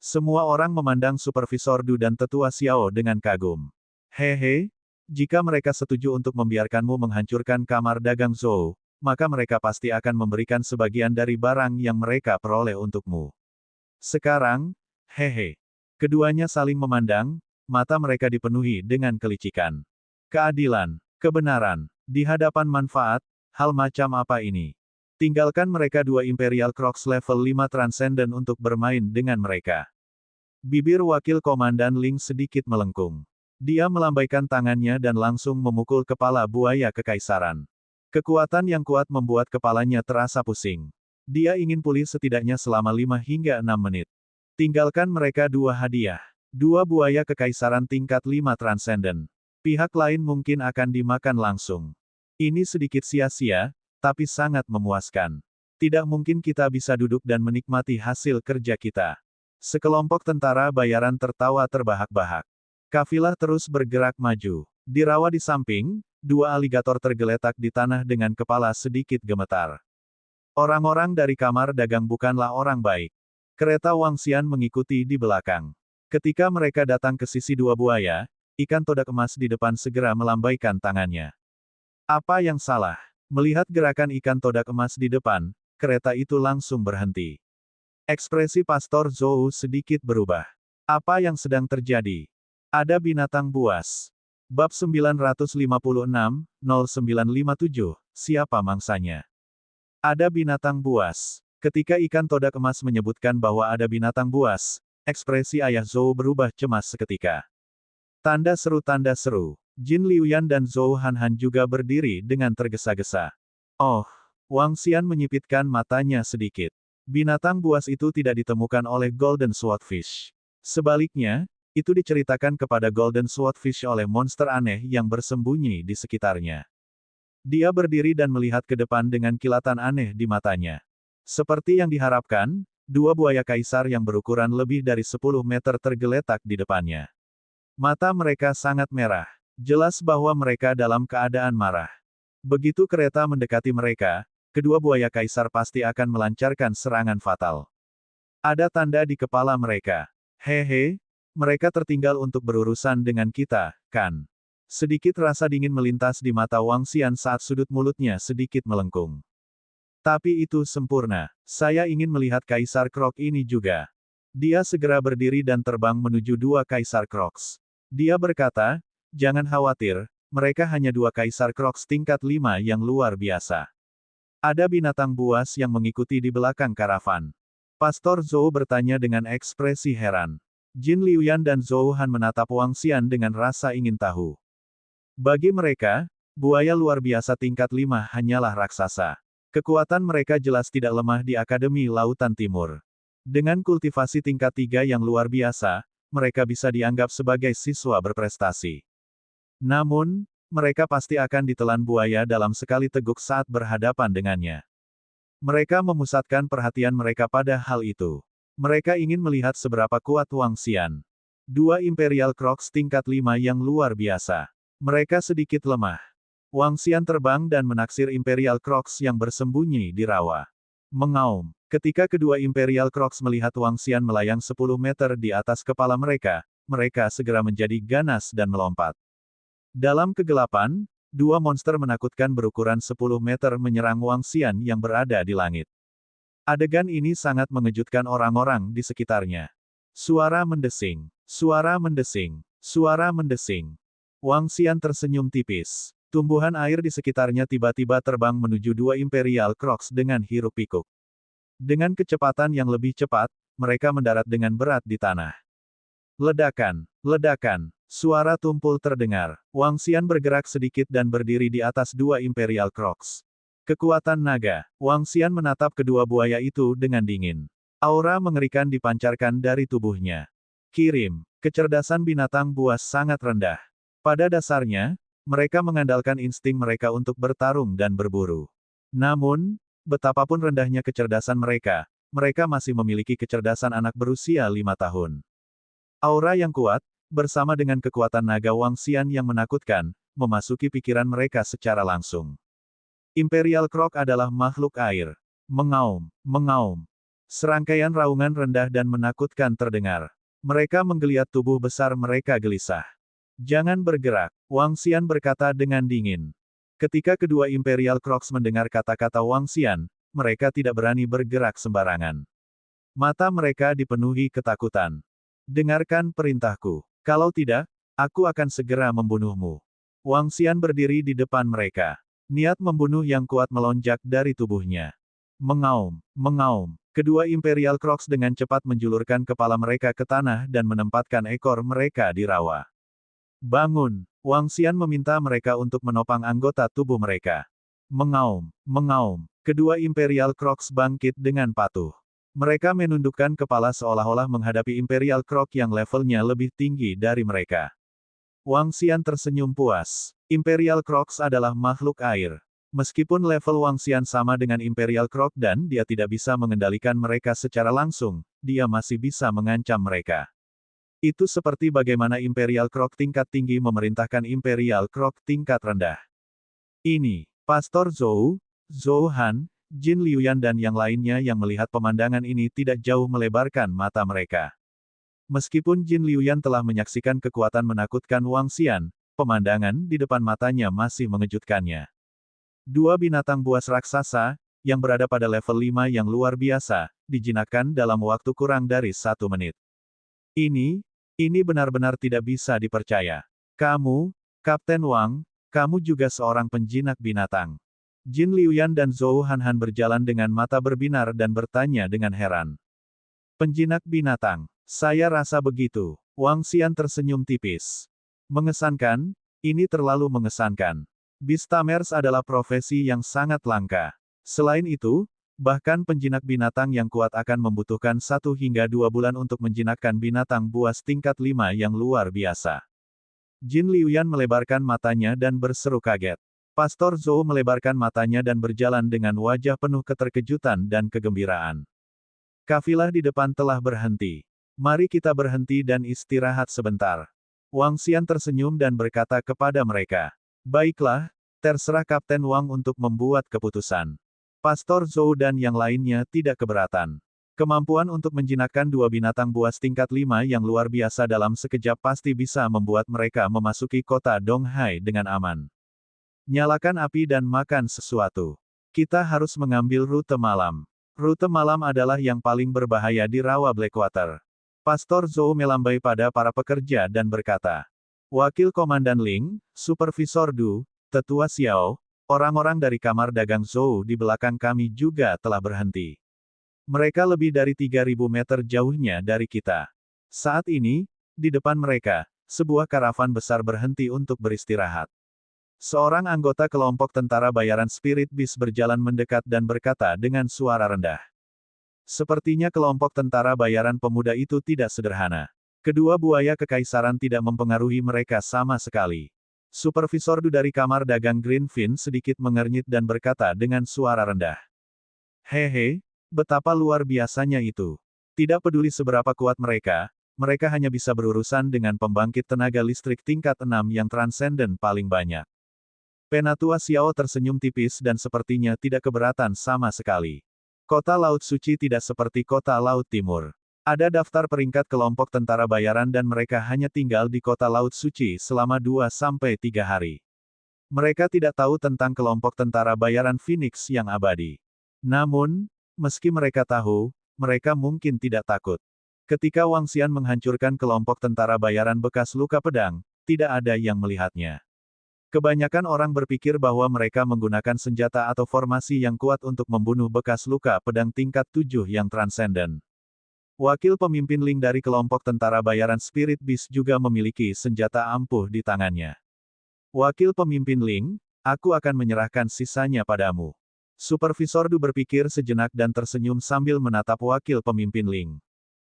Semua orang memandang Supervisor Du dan Tetua Xiao dengan kagum. Hehe, jika mereka setuju untuk membiarkanmu menghancurkan kamar dagang Zhou, maka mereka pasti akan memberikan sebagian dari barang yang mereka peroleh untukmu. Sekarang, hehe. Keduanya saling memandang, mata mereka dipenuhi dengan kelicikan. Keadilan, kebenaran, di hadapan manfaat, hal macam apa ini? Tinggalkan mereka 2 Imperial Crocs level 5 Transcendent untuk bermain dengan mereka. Bibir Wakil Komandan Ling sedikit melengkung. Dia melambaikan tangannya dan langsung memukul kepala buaya kekaisaran. Kekuatan yang kuat membuat kepalanya terasa pusing. Dia ingin pulih setidaknya selama 5 hingga 6 menit. Tinggalkan mereka dua hadiah. Dua buaya kekaisaran tingkat 5 transenden. Pihak lain mungkin akan dimakan langsung. Ini sedikit sia-sia, tapi sangat memuaskan. Tidak mungkin kita bisa duduk dan menikmati hasil kerja kita. Sekelompok tentara bayaran tertawa terbahak-bahak. Kafilah terus bergerak maju. Di rawa di samping, dua aligator tergeletak di tanah dengan kepala sedikit gemetar. Orang-orang dari kamar dagang bukanlah orang baik. Kereta Wangxian mengikuti di belakang. Ketika mereka datang ke sisi dua buaya, ikan todak emas di depan segera melambaikan tangannya. Apa yang salah? Melihat gerakan ikan todak emas di depan, kereta itu langsung berhenti. Ekspresi Pastor Zhou sedikit berubah. Apa yang sedang terjadi? Ada binatang buas. Bab 956, 0957, siapa mangsanya? Ada binatang buas. Ketika ikan todak emas menyebutkan bahwa ada binatang buas, ekspresi ayah Zhou berubah cemas seketika. Tanda seru. Jin Liuyan dan Zhou Hanhan juga berdiri dengan tergesa-gesa. Oh, Wangxian menyipitkan matanya sedikit. Binatang buas itu tidak ditemukan oleh Golden Swordfish. Sebaliknya, itu diceritakan kepada Golden Swordfish oleh monster aneh yang bersembunyi di sekitarnya. Dia berdiri dan melihat ke depan dengan kilatan aneh di matanya. Seperti yang diharapkan, dua buaya kaisar yang berukuran lebih dari 10 meter tergeletak di depannya. Mata mereka sangat merah. Jelas bahwa mereka dalam keadaan marah. Begitu kereta mendekati mereka, kedua buaya kaisar pasti akan melancarkan serangan fatal. Ada tanda di kepala mereka. Hehe, mereka tertinggal untuk berurusan dengan kita, kan? Sedikit rasa dingin melintas di mata Wangxian saat sudut mulutnya sedikit melengkung. Tapi itu sempurna. Saya ingin melihat Kaisar Krok ini juga. Dia segera berdiri dan terbang menuju dua Kaisar Kroks. Dia berkata, jangan khawatir, mereka hanya dua Kaisar Kroks tingkat 5 yang luar biasa. Ada binatang buas yang mengikuti di belakang karavan. Pastor Zhou bertanya dengan ekspresi heran. Jin Liuyan dan Zhou Han menatap Wangxian dengan rasa ingin tahu. Bagi mereka, buaya luar biasa tingkat 5 hanyalah raksasa. Kekuatan mereka jelas tidak lemah di Akademi Lautan Timur. Dengan kultivasi tingkat 3 yang luar biasa, mereka bisa dianggap sebagai siswa berprestasi. Namun, mereka pasti akan ditelan buaya dalam sekali teguk saat berhadapan dengannya. Mereka memusatkan perhatian mereka pada hal itu. Mereka ingin melihat seberapa kuat Wangxian. Dua Imperial Crocs tingkat 5 yang luar biasa. Mereka sedikit lemah. Wangxian terbang dan menaksir Imperial Crocs yang bersembunyi di rawa. Mengaum. Ketika kedua Imperial Crocs melihat Wangxian melayang 10 meter di atas kepala mereka, mereka segera menjadi ganas dan melompat. Dalam kegelapan, dua monster menakutkan berukuran 10 meter menyerang Wangxian yang berada di langit. Adegan ini sangat mengejutkan orang-orang di sekitarnya. Suara mendesing. Suara mendesing. Suara mendesing. Wangxian tersenyum tipis. Tumbuhan air di sekitarnya tiba-tiba terbang menuju dua Imperial Crocs dengan hiruk-pikuk. Dengan kecepatan yang lebih cepat, mereka mendarat dengan berat di tanah. Ledakan, ledakan, suara tumpul terdengar. Wangxian bergerak sedikit dan berdiri di atas dua Imperial Crocs. Kekuatan naga. Wangxian menatap kedua buaya itu dengan dingin. Aura mengerikan dipancarkan dari tubuhnya. Kirim, kecerdasan binatang buas sangat rendah. Pada dasarnya, mereka mengandalkan insting mereka untuk bertarung dan berburu. Namun, betapapun rendahnya kecerdasan mereka, mereka masih memiliki kecerdasan anak berusia 5 tahun. Aura yang kuat, bersama dengan kekuatan naga Wangxian yang menakutkan, memasuki pikiran mereka secara langsung. Imperial Croc adalah makhluk air. Mengaum, mengaum. Serangkaian raungan rendah dan menakutkan terdengar. Mereka menggeliat tubuh besar mereka gelisah. Jangan bergerak, Wangxian berkata dengan dingin. Ketika kedua Imperial Crocs mendengar kata-kata Wangxian, mereka tidak berani bergerak sembarangan. Mata mereka dipenuhi ketakutan. Dengarkan perintahku. Kalau tidak, aku akan segera membunuhmu. Wangxian berdiri di depan mereka. Niat membunuh yang kuat melonjak dari tubuhnya. Mengaum, mengaum. Kedua Imperial Crocs dengan cepat menjulurkan kepala mereka ke tanah dan menempatkan ekor mereka di rawa. Bangun, Wangxian meminta mereka untuk menopang anggota tubuh mereka. Mengaum, mengaum. Kedua Imperial Crocs bangkit dengan patuh. Mereka menundukkan kepala seolah-olah menghadapi Imperial Croc yang levelnya lebih tinggi dari mereka. Wang Xian tersenyum puas. Imperial Crocs adalah makhluk air. Meskipun level Wang Xian sama dengan Imperial Croc dan dia tidak bisa mengendalikan mereka secara langsung, dia masih bisa mengancam mereka. Itu seperti bagaimana Imperial Croc tingkat tinggi memerintahkan Imperial Croc tingkat rendah. Ini, Pastor Zhou, Zhou Han, Jin Liuyan dan yang lainnya yang melihat pemandangan ini tidak jauh melebarkan mata mereka. Meskipun Jin Liuyan telah menyaksikan kekuatan menakutkan Wang Xian, pemandangan di depan matanya masih mengejutkannya. Dua binatang buas raksasa, yang berada pada level 5 yang luar biasa, dijinakkan dalam waktu kurang dari 1 menit. Ini benar-benar tidak bisa dipercaya. Kamu, Kapten Wang, kamu juga seorang penjinak binatang. Jin Liuyan dan Zhou Han berjalan dengan mata berbinar dan bertanya dengan heran. Penjinak binatang, saya rasa begitu. Wang Xian tersenyum tipis. Mengesankan, ini terlalu mengesankan. Beastamers adalah profesi yang sangat langka. Selain itu, bahkan penjinak binatang yang kuat akan membutuhkan 1 hingga 2 bulan untuk menjinakkan binatang buas tingkat 5 yang luar biasa. Jin Liuyan melebarkan matanya dan berseru kaget. Pastor Zhou melebarkan matanya dan berjalan dengan wajah penuh keterkejutan dan kegembiraan. Kafilah di depan telah berhenti. Mari kita berhenti dan istirahat sebentar. Wang Xian tersenyum dan berkata kepada mereka. Baiklah, terserah Kapten Wang untuk membuat keputusan. Pastor Zhou dan yang lainnya tidak keberatan. Kemampuan untuk menjinakkan 2 binatang buas tingkat 5 yang luar biasa dalam sekejap pasti bisa membuat mereka memasuki kota Donghai dengan aman. Nyalakan api dan makan sesuatu. Kita harus mengambil rute malam. Rute malam adalah yang paling berbahaya di rawa Blackwater. Pastor Zhou melambai pada para pekerja dan berkata. Wakil Komandan Ling, Supervisor Du, Tetua Xiao, orang-orang dari kamar dagang Zhou di belakang kami juga telah berhenti. Mereka lebih dari 3.000 meter jauhnya dari kita. Saat ini, di depan mereka, sebuah karavan besar berhenti untuk beristirahat. Seorang anggota kelompok tentara bayaran Spirit Beast berjalan mendekat dan berkata dengan suara rendah. Sepertinya kelompok tentara bayaran pemuda itu tidak sederhana. Kedua buaya kekaisaran tidak mempengaruhi mereka sama sekali. Supervisor Du dari kamar dagang Greenfin sedikit mengernyit dan berkata dengan suara rendah. Hehe, betapa luar biasanya itu. Tidak peduli seberapa kuat mereka hanya bisa berurusan dengan pembangkit tenaga listrik tingkat 6 yang transenden paling banyak. Penatua Xiao tersenyum tipis dan sepertinya tidak keberatan sama sekali. Kota Laut Suci tidak seperti kota Laut Timur. Ada daftar peringkat kelompok tentara bayaran dan mereka hanya tinggal di kota Laut Suci selama 2-3 hari. Mereka tidak tahu tentang kelompok tentara bayaran Phoenix yang abadi. Namun, meski mereka tahu, mereka mungkin tidak takut. Ketika Wang Xian menghancurkan kelompok tentara bayaran bekas luka pedang, tidak ada yang melihatnya. Kebanyakan orang berpikir bahwa mereka menggunakan senjata atau formasi yang kuat untuk membunuh bekas luka pedang tingkat 7 yang transenden. Wakil pemimpin Ling dari kelompok tentara bayaran Spirit Beast juga memiliki senjata ampuh di tangannya. Wakil pemimpin Ling, aku akan menyerahkan sisanya padamu. Supervisor Du berpikir sejenak dan tersenyum sambil menatap wakil pemimpin Ling.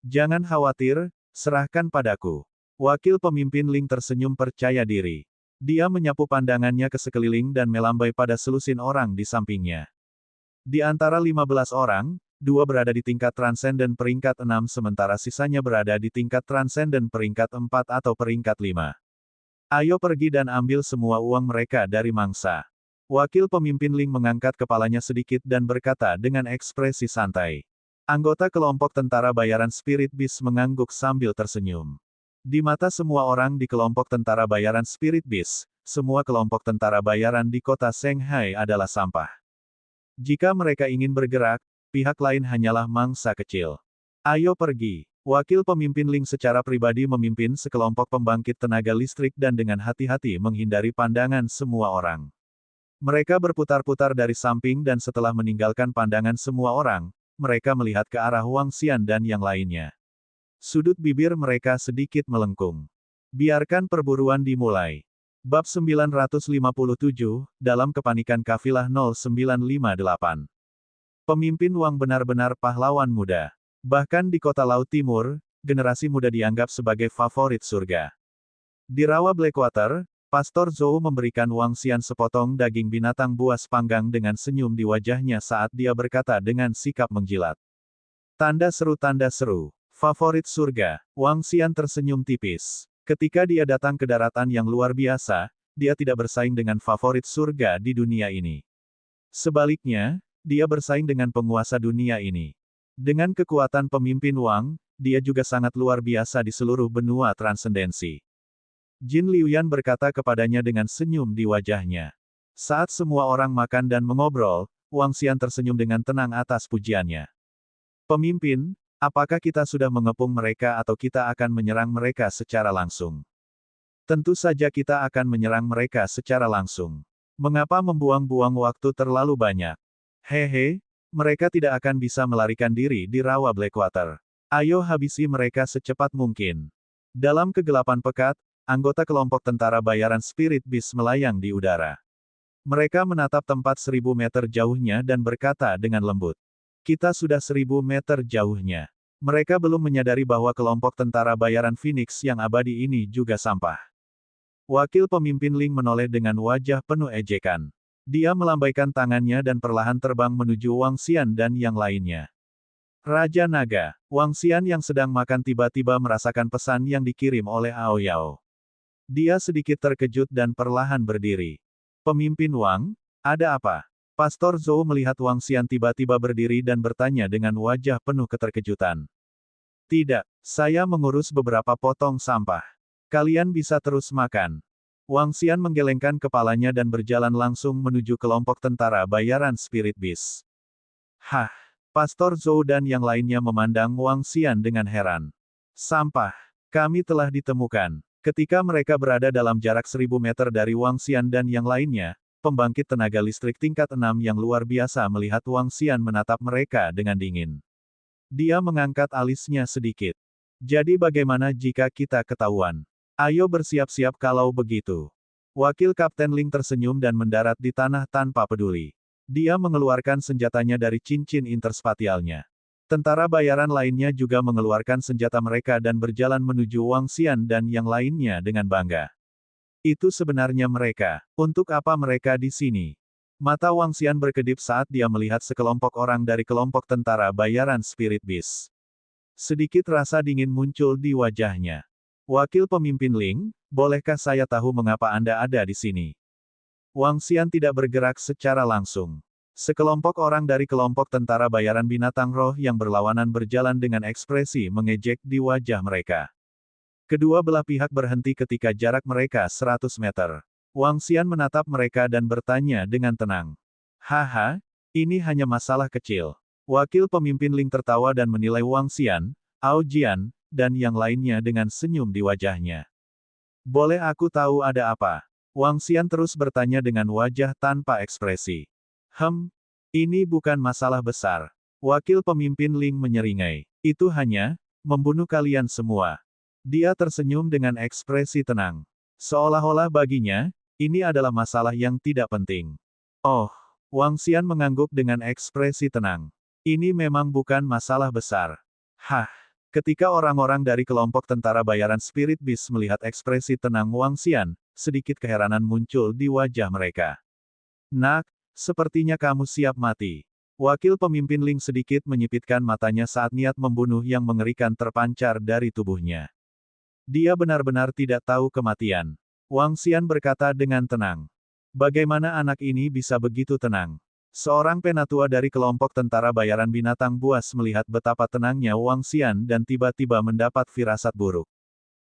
Jangan khawatir, serahkan padaku. Wakil pemimpin Ling tersenyum percaya diri. Dia menyapu pandangannya ke sekeliling dan melambai pada selusin orang di sampingnya. Di antara 15 orang, 2 berada di tingkat transenden peringkat 6 sementara sisanya berada di tingkat transenden peringkat 4 atau peringkat 5. Ayo pergi dan ambil semua uang mereka dari mangsa. Wakil pemimpin Ling mengangkat kepalanya sedikit dan berkata dengan ekspresi santai. Anggota kelompok tentara bayaran Spirit Beast mengangguk sambil tersenyum. Di mata semua orang di kelompok tentara bayaran Spirit Beast, semua kelompok tentara bayaran di kota Shanghai adalah sampah. Jika mereka ingin bergerak, pihak lain hanyalah mangsa kecil. Ayo pergi. Wakil pemimpin Ling secara pribadi memimpin sekelompok pembangkit tenaga listrik dan dengan hati-hati menghindari pandangan semua orang. Mereka berputar-putar dari samping dan setelah meninggalkan pandangan semua orang, mereka melihat ke arah Wang Xian dan yang lainnya. Sudut bibir mereka sedikit melengkung. Biarkan perburuan dimulai. Bab 957, dalam kepanikan kafilah 0958. Pemimpin Wang benar-benar pahlawan muda. Bahkan di kota Laut Timur, generasi muda dianggap sebagai favorit surga. Di rawa Blackwater, Pastor Zhou memberikan Wang Xian sepotong daging binatang buas panggang dengan senyum di wajahnya saat dia berkata dengan sikap menjilat. Tanda seru, favorit surga. Wang Xian tersenyum tipis. Ketika dia datang ke daratan yang luar biasa, dia tidak bersaing dengan favorit surga di dunia ini. Sebaliknya, dia bersaing dengan penguasa dunia ini. Dengan kekuatan pemimpin Wang, dia juga sangat luar biasa di seluruh benua transendensi. Jin Liuyan berkata kepadanya dengan senyum di wajahnya. Saat semua orang makan dan mengobrol, Wang Xian tersenyum dengan tenang atas pujiannya. Pemimpin, apakah kita sudah mengepung mereka atau kita akan menyerang mereka secara langsung? Tentu saja kita akan menyerang mereka secara langsung. Mengapa membuang-buang waktu terlalu banyak? Hehe, mereka tidak akan bisa melarikan diri di rawa Blackwater. Ayo habisi mereka secepat mungkin. Dalam kegelapan pekat, anggota kelompok tentara bayaran Spirit Beast melayang di udara. Mereka menatap tempat 1000 meter jauhnya dan berkata dengan lembut. Kita sudah 1000 meter jauhnya. Mereka belum menyadari bahwa kelompok tentara bayaran Phoenix yang abadi ini juga sampah. Wakil pemimpin Ling menoleh dengan wajah penuh ejekan. Dia melambaikan tangannya dan perlahan terbang menuju Wang Xian dan yang lainnya. Raja Naga, Wang Xian yang sedang makan tiba-tiba merasakan pesan yang dikirim oleh Ao Yao. Dia sedikit terkejut dan perlahan berdiri. Pemimpin Wang, ada apa? Pastor Zhou melihat Wang Xian tiba-tiba berdiri dan bertanya dengan wajah penuh keterkejutan. Tidak, saya mengurus beberapa potong sampah. Kalian bisa terus makan. Wang Xian menggelengkan kepalanya dan berjalan langsung menuju kelompok tentara bayaran Spirit Beast. Hah, Pastor Zhou dan yang lainnya memandang Wang Xian dengan heran. Sampah, kami telah ditemukan. Ketika mereka berada dalam jarak 1000 meter dari Wang Xian dan yang lainnya, pembangkit tenaga listrik tingkat 6 yang luar biasa melihat Wang Xian menatap mereka dengan dingin. Dia mengangkat alisnya sedikit. Jadi bagaimana jika kita ketahuan? Ayo bersiap-siap kalau begitu. Wakil Kapten Ling tersenyum dan mendarat di tanah tanpa peduli. Dia mengeluarkan senjatanya dari cincin interspatialnya. Tentara bayaran lainnya juga mengeluarkan senjata mereka dan berjalan menuju Wang Xian dan yang lainnya dengan bangga. Itu sebenarnya mereka. Untuk apa mereka di sini? Mata Wang Xian berkedip saat dia melihat sekelompok orang dari kelompok tentara bayaran Spirit Beast. Sedikit rasa dingin muncul di wajahnya. Wakil pemimpin Ling, bolehkah saya tahu mengapa Anda ada di sini? Wang Xian tidak bergerak secara langsung. Sekelompok orang dari kelompok tentara bayaran binatang roh yang berlawanan berjalan dengan ekspresi mengejek di wajah mereka. Kedua belah pihak berhenti ketika jarak mereka 100 meter. Wang Xian menatap mereka dan bertanya dengan tenang. Haha, ini hanya masalah kecil. Wakil pemimpin Ling tertawa dan menilai Wang Xian, Ao Jian, dan yang lainnya dengan senyum di wajahnya. Boleh aku tahu ada apa? Wang Xian terus bertanya dengan wajah tanpa ekspresi. Ini bukan masalah besar. Wakil pemimpin Ling menyeringai. Itu hanya, membunuh kalian semua. Dia tersenyum dengan ekspresi tenang. Seolah-olah baginya, ini adalah masalah yang tidak penting. Oh, Wang Xian mengangguk dengan ekspresi tenang. Ini memang bukan masalah besar. Hah, ketika orang-orang dari kelompok tentara bayaran Spirit Beast melihat ekspresi tenang Wang Xian, sedikit keheranan muncul di wajah mereka. Nak, sepertinya kamu siap mati. Wakil pemimpin Ling sedikit menyipitkan matanya saat niat membunuh yang mengerikan terpancar dari tubuhnya. Dia benar-benar tidak tahu kematian. Wang Xian berkata dengan tenang. Bagaimana anak ini bisa begitu tenang? Seorang penatua dari kelompok tentara bayaran binatang buas melihat betapa tenangnya Wang Xian dan tiba-tiba mendapat firasat buruk.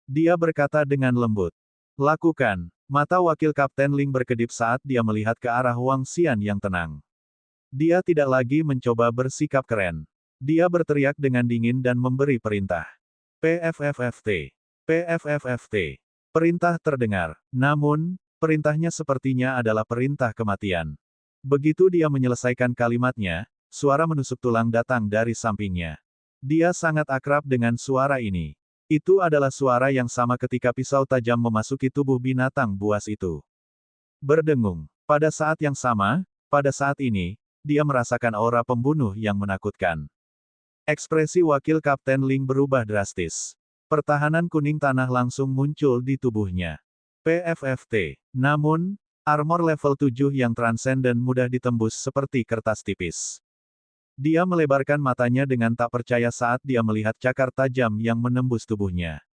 Dia berkata dengan lembut. Lakukan. Mata wakil Kapten Ling berkedip saat dia melihat ke arah Wang Xian yang tenang. Dia tidak lagi mencoba bersikap keren. Dia berteriak dengan dingin dan memberi perintah. PFFFT. PFFFT. Perintah terdengar. Namun, perintahnya sepertinya adalah perintah kematian. Begitu dia menyelesaikan kalimatnya, suara menusuk tulang datang dari sampingnya. Dia sangat akrab dengan suara ini. Itu adalah suara yang sama ketika pisau tajam memasuki tubuh binatang buas itu. Berdengung. Pada saat yang sama, pada saat ini, dia merasakan aura pembunuh yang menakutkan. Ekspresi wakil Kapten Ling berubah drastis. Pertahanan kuning tanah langsung muncul di tubuhnya. PFFT. Namun, armor level 7 yang transenden mudah ditembus seperti kertas tipis. Dia melebarkan matanya dengan tak percaya saat dia melihat cakar tajam yang menembus tubuhnya.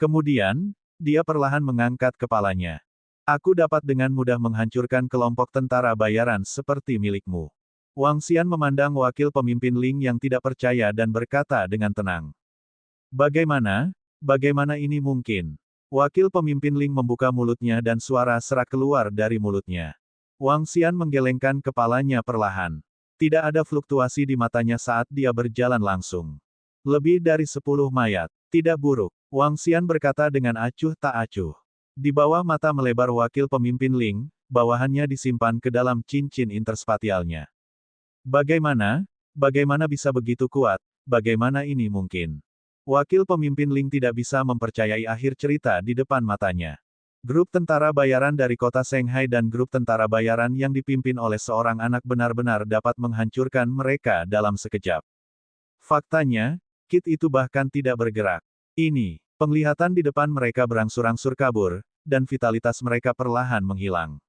Kemudian, dia perlahan mengangkat kepalanya. Aku dapat dengan mudah menghancurkan kelompok tentara bayaran seperti milikmu. Wang Xian memandang wakil pemimpin Ling yang tidak percaya dan berkata dengan tenang. Bagaimana? Bagaimana ini mungkin? Wakil pemimpin Ling membuka mulutnya dan suara serak keluar dari mulutnya. Wang Xian menggelengkan kepalanya perlahan. Tidak ada fluktuasi di matanya saat dia berjalan langsung. Lebih dari 10 mayat. Tidak buruk. Wang Xian berkata dengan acuh tak acuh. Di bawah mata melebar wakil pemimpin Ling, bawahannya disimpan ke dalam cincin interspatialnya. Bagaimana? Bagaimana bisa begitu kuat? Bagaimana ini mungkin? Wakil pemimpin Ling tidak bisa mempercayai akhir cerita di depan matanya. Grup tentara bayaran dari kota Shanghai dan grup tentara bayaran yang dipimpin oleh seorang anak benar-benar dapat menghancurkan mereka dalam sekejap. Faktanya, Kit itu bahkan tidak bergerak. Ini, penglihatan di depan mereka berangsur-angsur kabur, dan vitalitas mereka perlahan menghilang.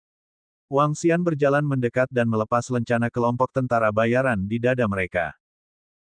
Wang Xian berjalan mendekat dan melepas lencana kelompok tentara bayaran di dada mereka.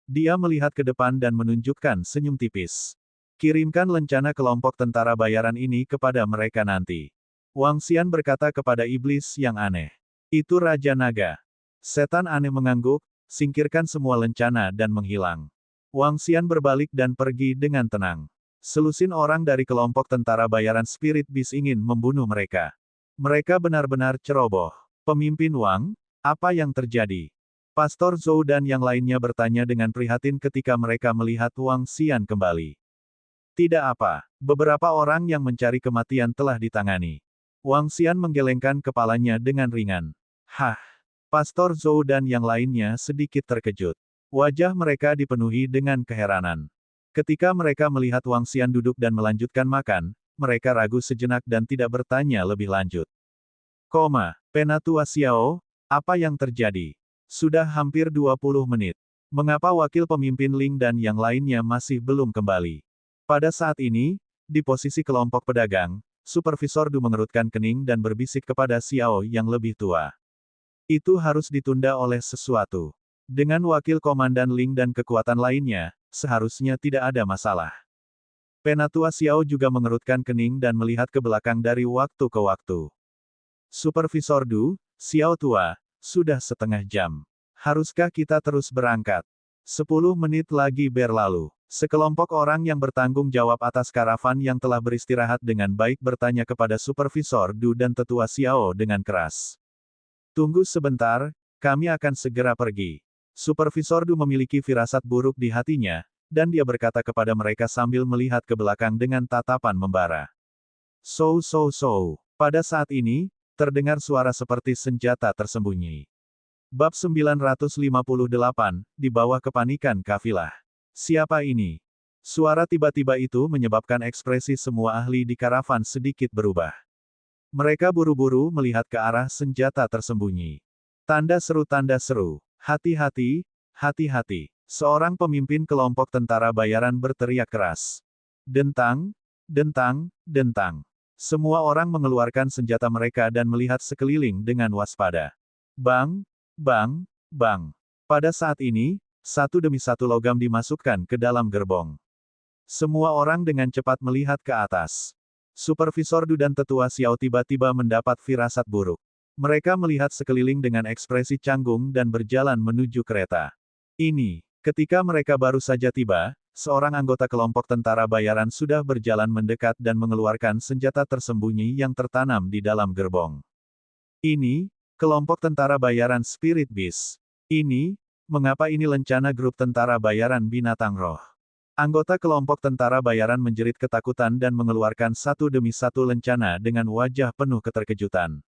Dia melihat ke depan dan menunjukkan senyum tipis. Kirimkan lencana kelompok tentara bayaran ini kepada mereka nanti. Wang Xian berkata kepada iblis yang aneh. Itu Raja Naga. Setan aneh mengangguk, singkirkan semua lencana dan menghilang. Wang Xian berbalik dan pergi dengan tenang. Selusin orang dari kelompok tentara bayaran Spirit Beast ingin membunuh mereka. Mereka benar-benar ceroboh. Pemimpin Wang, apa yang terjadi? Pastor Zhou dan yang lainnya bertanya dengan prihatin ketika mereka melihat Wang Xian kembali. Tidak apa, beberapa orang yang mencari kematian telah ditangani. Wang Xian menggelengkan kepalanya dengan ringan. Hah! Pastor Zhou dan yang lainnya sedikit terkejut. Wajah mereka dipenuhi dengan keheranan. Ketika mereka melihat Wang Xian duduk dan melanjutkan makan, mereka ragu sejenak dan tidak bertanya lebih lanjut. Penatua Xiao, apa yang terjadi? Sudah hampir 20 menit. Mengapa wakil pemimpin Ling dan yang lainnya masih belum kembali? Pada saat ini, di posisi kelompok pedagang, Supervisor Du mengerutkan kening dan berbisik kepada Xiao yang lebih tua. Itu harus ditunda oleh sesuatu. Dengan wakil komandan Ling dan kekuatan lainnya, seharusnya tidak ada masalah. Penatua Xiao juga mengerutkan kening dan melihat ke belakang dari waktu ke waktu. Supervisor Du, Xiao tua, sudah setengah jam. Haruskah kita terus berangkat? 10 menit lagi berlalu. Sekelompok orang yang bertanggung jawab atas karavan yang telah beristirahat dengan baik bertanya kepada Supervisor Du dan Tetua Xiao dengan keras. Tunggu sebentar, kami akan segera pergi. Supervisor Du memiliki firasat buruk di hatinya, dan dia berkata kepada mereka sambil melihat ke belakang dengan tatapan membara. So. Pada saat ini, terdengar suara seperti senjata tersembunyi. Bab 958, di bawah kepanikan kafilah. Siapa ini? Suara tiba-tiba itu menyebabkan ekspresi semua ahli di karavan sedikit berubah. Mereka buru-buru melihat ke arah senjata tersembunyi. Tanda seru. Hati-hati, hati-hati. Seorang pemimpin kelompok tentara bayaran berteriak keras. Dentang. Semua orang mengeluarkan senjata mereka dan melihat sekeliling dengan waspada. Bang. Pada saat ini, satu demi satu logam dimasukkan ke dalam gerbong. Semua orang dengan cepat melihat ke atas. Supervisor Du dan Tetua Xiao tiba-tiba mendapat firasat buruk. Mereka melihat sekeliling dengan ekspresi canggung dan berjalan menuju kereta. Ketika mereka baru saja tiba, seorang anggota kelompok tentara bayaran sudah berjalan mendekat dan mengeluarkan senjata tersembunyi yang tertanam di dalam gerbong. Kelompok tentara bayaran Spirit Beast. Mengapa ini lencana grup tentara bayaran binatang roh? Anggota kelompok tentara bayaran menjerit ketakutan dan mengeluarkan satu demi satu lencana dengan wajah penuh keterkejutan.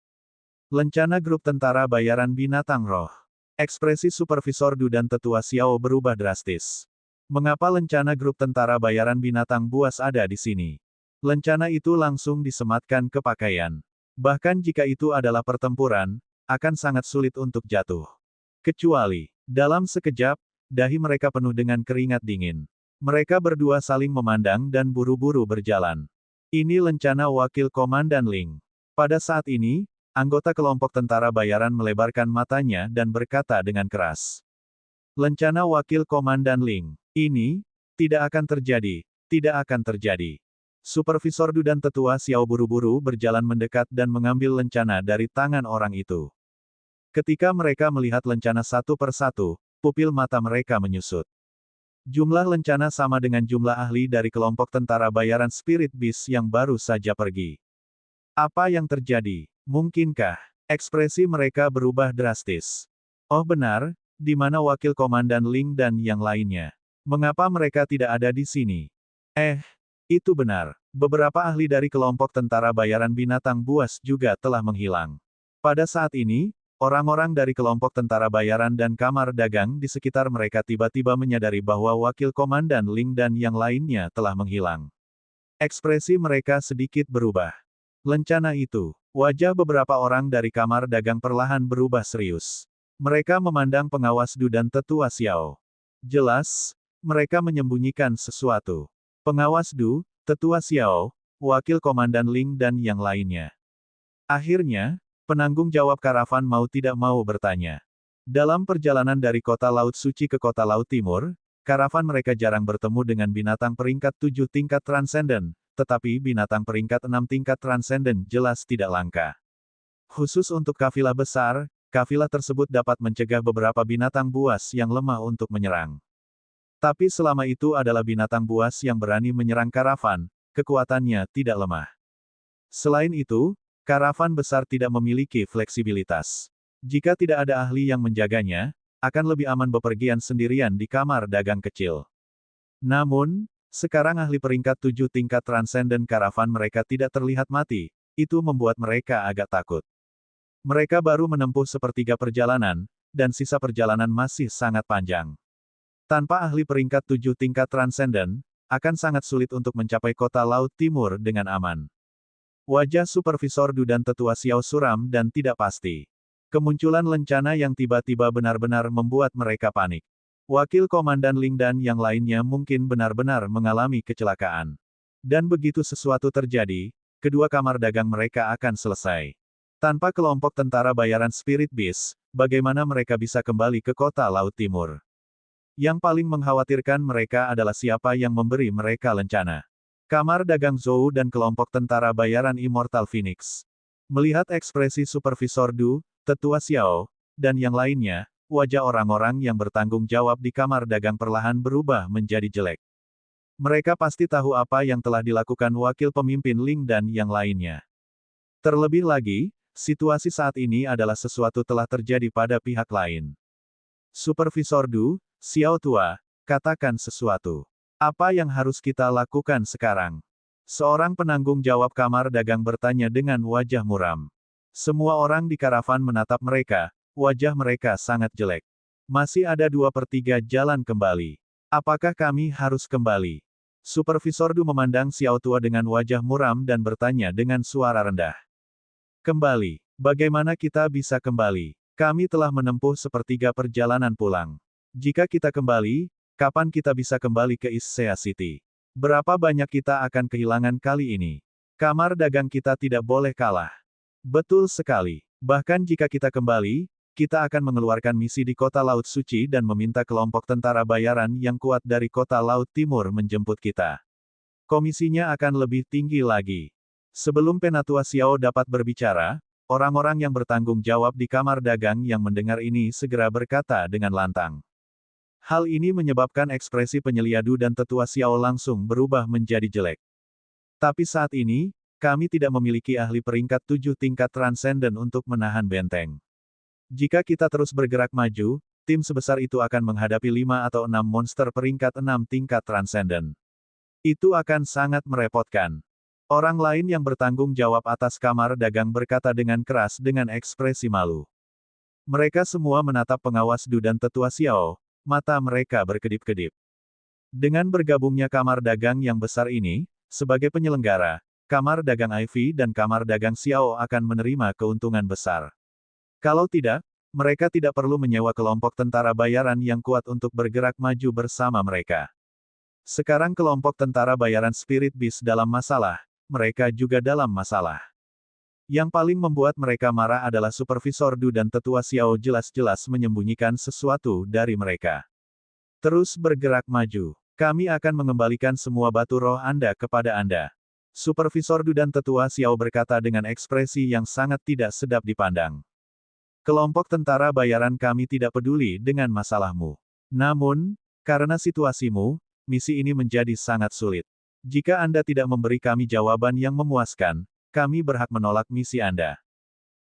Lencana grup tentara bayaran binatang roh. Ekspresi Supervisor Du dan Tetua Xiao berubah drastis. Mengapa lencana grup tentara bayaran binatang buas ada di sini? Lencana itu langsung disematkan ke pakaian. Bahkan jika itu adalah pertempuran, akan sangat sulit untuk jatuh. Kecuali, dalam sekejap, dahi mereka penuh dengan keringat dingin. Mereka berdua saling memandang dan buru-buru berjalan. Ini lencana Wakil Komandan Ling. Pada saat ini, anggota kelompok tentara bayaran melebarkan matanya dan berkata dengan keras. Lencana Wakil Komandan Ling. Ini, tidak akan terjadi, tidak akan terjadi. Supervisor Du dan Tetua Xiao buru-buru berjalan mendekat dan mengambil lencana dari tangan orang itu. Ketika mereka melihat lencana satu persatu, pupil mata mereka menyusut. Jumlah lencana sama dengan jumlah ahli dari kelompok tentara bayaran Spirit Beast yang baru saja pergi. Apa yang terjadi? Mungkinkah ekspresi mereka berubah drastis? Oh benar, di mana Wakil Komandan Ling dan yang lainnya? Mengapa mereka tidak ada di sini? Itu benar. Beberapa ahli dari kelompok tentara bayaran binatang buas juga telah menghilang. Pada saat ini, orang-orang dari kelompok tentara bayaran dan kamar dagang di sekitar mereka tiba-tiba menyadari bahwa Wakil Komandan Ling dan yang lainnya telah menghilang. Ekspresi mereka sedikit berubah. Lencana itu, wajah beberapa orang dari kamar dagang perlahan berubah serius. Mereka memandang pengawas Du dan Tetua Xiao. Jelas, mereka menyembunyikan sesuatu. Pengawas Du, Tetua Xiao, Wakil Komandan Ling dan yang lainnya. Akhirnya, penanggung jawab karavan mau tidak mau bertanya. Dalam perjalanan dari kota Laut Suci ke kota Laut Timur, karavan mereka jarang bertemu dengan binatang peringkat 7 tingkat transenden, tetapi binatang peringkat 6 tingkat transenden jelas tidak langka. Khusus untuk kafilah besar, kafilah tersebut dapat mencegah beberapa binatang buas yang lemah untuk menyerang. Tapi selama itu adalah binatang buas yang berani menyerang karavan, kekuatannya tidak lemah. Selain itu, karavan besar tidak memiliki fleksibilitas. Jika tidak ada ahli yang menjaganya, akan lebih aman bepergian sendirian di kamar dagang kecil. Namun, sekarang ahli peringkat 7 tingkat transenden karavan mereka tidak terlihat mati, itu membuat mereka agak takut. Mereka baru menempuh sepertiga perjalanan, dan sisa perjalanan masih sangat panjang. Tanpa ahli peringkat 7 tingkat transenden, akan sangat sulit untuk mencapai kota Laut Timur dengan aman. Wajah Supervisor Du dan Tetua Xiao suram dan tidak pasti. Kemunculan lencana yang tiba-tiba benar-benar membuat mereka panik. Wakil Komandan Ling dan yang lainnya mungkin benar-benar mengalami kecelakaan. Dan begitu sesuatu terjadi, kedua kamar dagang mereka akan selesai. Tanpa kelompok tentara bayaran Spirit Beast, bagaimana mereka bisa kembali ke kota Laut Timur? Yang paling mengkhawatirkan mereka adalah siapa yang memberi mereka lencana. Kamar dagang Zhou dan kelompok tentara bayaran Immortal Phoenix. Melihat ekspresi Supervisor Du, Tetua Xiao, dan yang lainnya, wajah orang-orang yang bertanggung jawab di kamar dagang perlahan berubah menjadi jelek. Mereka pasti tahu apa yang telah dilakukan wakil pemimpin Ling dan yang lainnya. Terlebih lagi, situasi saat ini adalah sesuatu telah terjadi pada pihak lain. Supervisor Du, Xiao Tua, katakan sesuatu. Apa yang harus kita lakukan sekarang? Seorang penanggung jawab kamar dagang bertanya dengan wajah muram. Semua orang di karavan menatap mereka, wajah mereka sangat jelek. Masih ada 2/3 jalan kembali. Apakah kami harus kembali? Supervisor Du memandang Xiao Tua dengan wajah muram dan bertanya dengan suara rendah. Kembali. Bagaimana kita bisa kembali? Kami telah menempuh sepertiga perjalanan pulang. Jika kita kembali, kapan kita bisa kembali ke East Sea City? Berapa banyak kita akan kehilangan kali ini? Kamar dagang kita tidak boleh kalah. Betul sekali. Bahkan jika kita kembali, kita akan mengeluarkan misi di kota Laut Suci dan meminta kelompok tentara bayaran yang kuat dari kota Laut Timur menjemput kita. Komisinya akan lebih tinggi lagi. Sebelum Penatua Xiao dapat berbicara, orang-orang yang bertanggung jawab di kamar dagang yang mendengar ini segera berkata dengan lantang. Hal ini menyebabkan ekspresi penyelia Du dan Tetua Xiao langsung berubah menjadi jelek. Tapi saat ini, kami tidak memiliki ahli peringkat 7 tingkat transenden untuk menahan benteng. Jika kita terus bergerak maju, tim sebesar itu akan menghadapi 5 atau 6 monster peringkat 6 tingkat transenden. Itu akan sangat merepotkan. Orang lain yang bertanggung jawab atas kamar dagang berkata dengan keras dengan ekspresi malu. Mereka semua menatap pengawas Du dan Tetua Xiao. Mata mereka berkedip-kedip. Dengan bergabungnya kamar dagang yang besar ini, sebagai penyelenggara, kamar dagang Ivy dan kamar dagang Xiao akan menerima keuntungan besar. Kalau tidak, mereka tidak perlu menyewa kelompok tentara bayaran yang kuat untuk bergerak maju bersama mereka. Sekarang kelompok tentara bayaran Spirit Beast dalam masalah, mereka juga dalam masalah. Yang paling membuat mereka marah adalah Supervisor Du dan Tetua Xiao jelas-jelas menyembunyikan sesuatu dari mereka. Terus bergerak maju. Kami akan mengembalikan semua batu roh Anda kepada Anda. Supervisor Du dan Tetua Xiao berkata dengan ekspresi yang sangat tidak sedap dipandang. Kelompok tentara bayaran kami tidak peduli dengan masalahmu. Namun, karena situasimu, misi ini menjadi sangat sulit. Jika Anda tidak memberi kami jawaban yang memuaskan, kami berhak menolak misi Anda.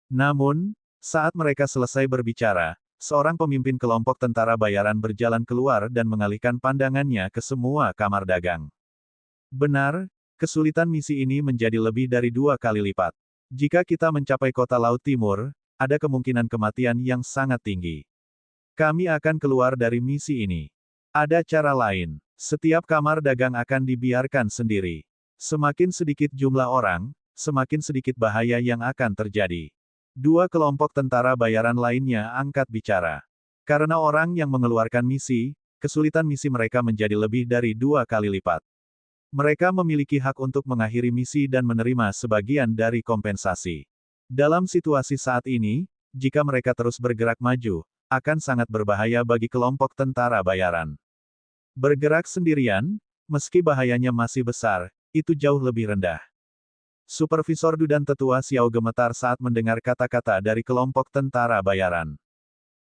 Namun, saat mereka selesai berbicara, seorang pemimpin kelompok tentara bayaran berjalan keluar dan mengalihkan pandangannya ke semua kamar dagang. Benar, kesulitan misi ini menjadi lebih dari 2 kali lipat. Jika kita mencapai kota Laut Timur, ada kemungkinan kematian yang sangat tinggi. Kami akan keluar dari misi ini. Ada cara lain. Setiap kamar dagang akan dibiarkan sendiri. Semakin sedikit jumlah orang, semakin sedikit bahaya yang akan terjadi. 2 kelompok tentara bayaran lainnya angkat bicara. Karena orang yang mengeluarkan misi, kesulitan misi mereka menjadi lebih dari 2 kali lipat. Mereka memiliki hak untuk mengakhiri misi dan menerima sebagian dari kompensasi. Dalam situasi saat ini, jika mereka terus bergerak maju, akan sangat berbahaya bagi kelompok tentara bayaran. Bergerak sendirian, meski bahayanya masih besar, itu jauh lebih rendah. Supervisor Du dan Tetua Xiao gemetar saat mendengar kata-kata dari kelompok tentara bayaran.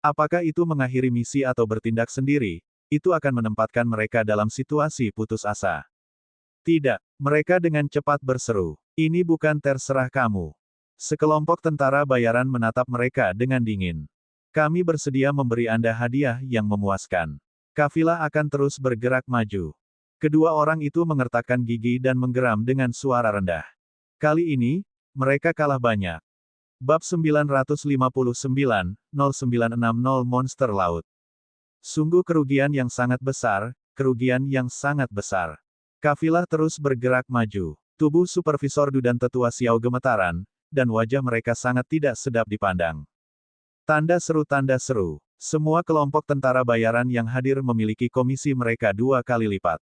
Apakah itu mengakhiri misi atau bertindak sendiri, itu akan menempatkan mereka dalam situasi putus asa. Tidak, mereka dengan cepat berseru. Ini bukan terserah kamu. Sekelompok tentara bayaran menatap mereka dengan dingin. Kami bersedia memberi Anda hadiah yang memuaskan. Kafilah akan terus bergerak maju. Kedua orang itu mengertakkan gigi dan menggeram dengan suara rendah. Kali ini, mereka kalah banyak. Bab 959, 0960 Monster Laut. Sungguh kerugian yang sangat besar, kerugian yang sangat besar. Kafilah terus bergerak maju. Tubuh Supervisor Du dan Tetua Xiao gemetaran, dan wajah mereka sangat tidak sedap dipandang. Tanda seru. Semua kelompok tentara bayaran yang hadir memiliki komisi mereka 2 kali lipat.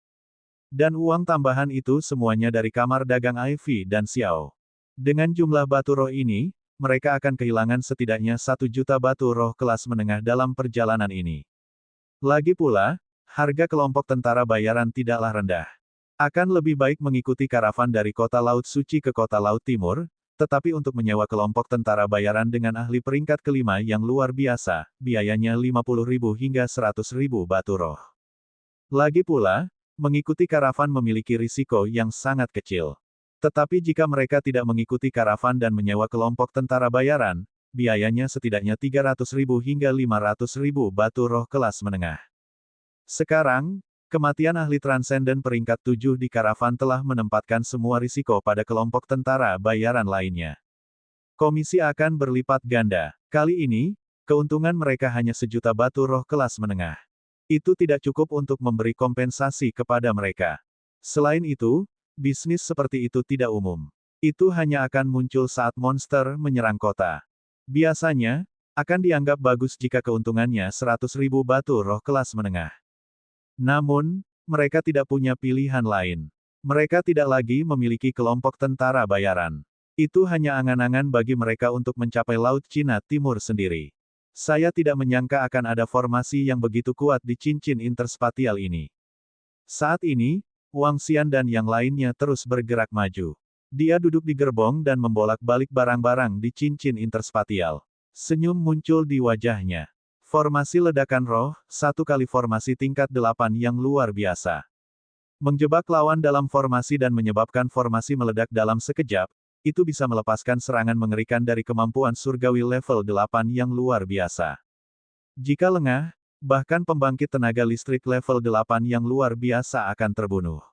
Dan uang tambahan itu semuanya dari kamar dagang Ivy dan Xiao. Dengan jumlah batu roh ini, mereka akan kehilangan setidaknya 1 juta batu roh kelas menengah dalam perjalanan ini. Lagi pula, harga kelompok tentara bayaran tidaklah rendah. Akan lebih baik mengikuti karavan dari kota Laut Suci ke kota Laut Timur, tetapi untuk menyewa kelompok tentara bayaran dengan ahli peringkat kelima yang luar biasa, biayanya 50.000 hingga 100.000 batu roh. Lagi pula, mengikuti karavan memiliki risiko yang sangat kecil. Tetapi jika mereka tidak mengikuti karavan dan menyewa kelompok tentara bayaran, biayanya setidaknya 300.000 hingga 500.000 batu roh kelas menengah. Sekarang, kematian ahli transenden peringkat 7 di karavan telah menempatkan semua risiko pada kelompok tentara bayaran lainnya. Komisi akan berlipat ganda. Kali ini, keuntungan mereka hanya 1 juta batu roh kelas menengah. Itu tidak cukup untuk memberi kompensasi kepada mereka. Selain itu, bisnis seperti itu tidak umum. Itu hanya akan muncul saat monster menyerang kota. Biasanya, akan dianggap bagus jika keuntungannya 100.000 batu roh kelas menengah. Namun, mereka tidak punya pilihan lain. Mereka tidak lagi memiliki kelompok tentara bayaran. Itu hanya angan-angan bagi mereka untuk mencapai Laut Cina Timur sendiri. Saya tidak menyangka akan ada formasi yang begitu kuat di cincin interspatial ini. Saat ini, Wang Xian dan yang lainnya terus bergerak maju. Dia duduk di gerbong dan membolak-balik barang-barang di cincin interspatial. Senyum muncul di wajahnya. Formasi ledakan roh, 1 kali formasi tingkat 8 yang luar biasa. Menjebak lawan dalam formasi dan menyebabkan formasi meledak dalam sekejap, itu bisa melepaskan serangan mengerikan dari kemampuan surgawi level 8 yang luar biasa. Jika lengah, bahkan pembangkit tenaga listrik level 8 yang luar biasa akan terbunuh.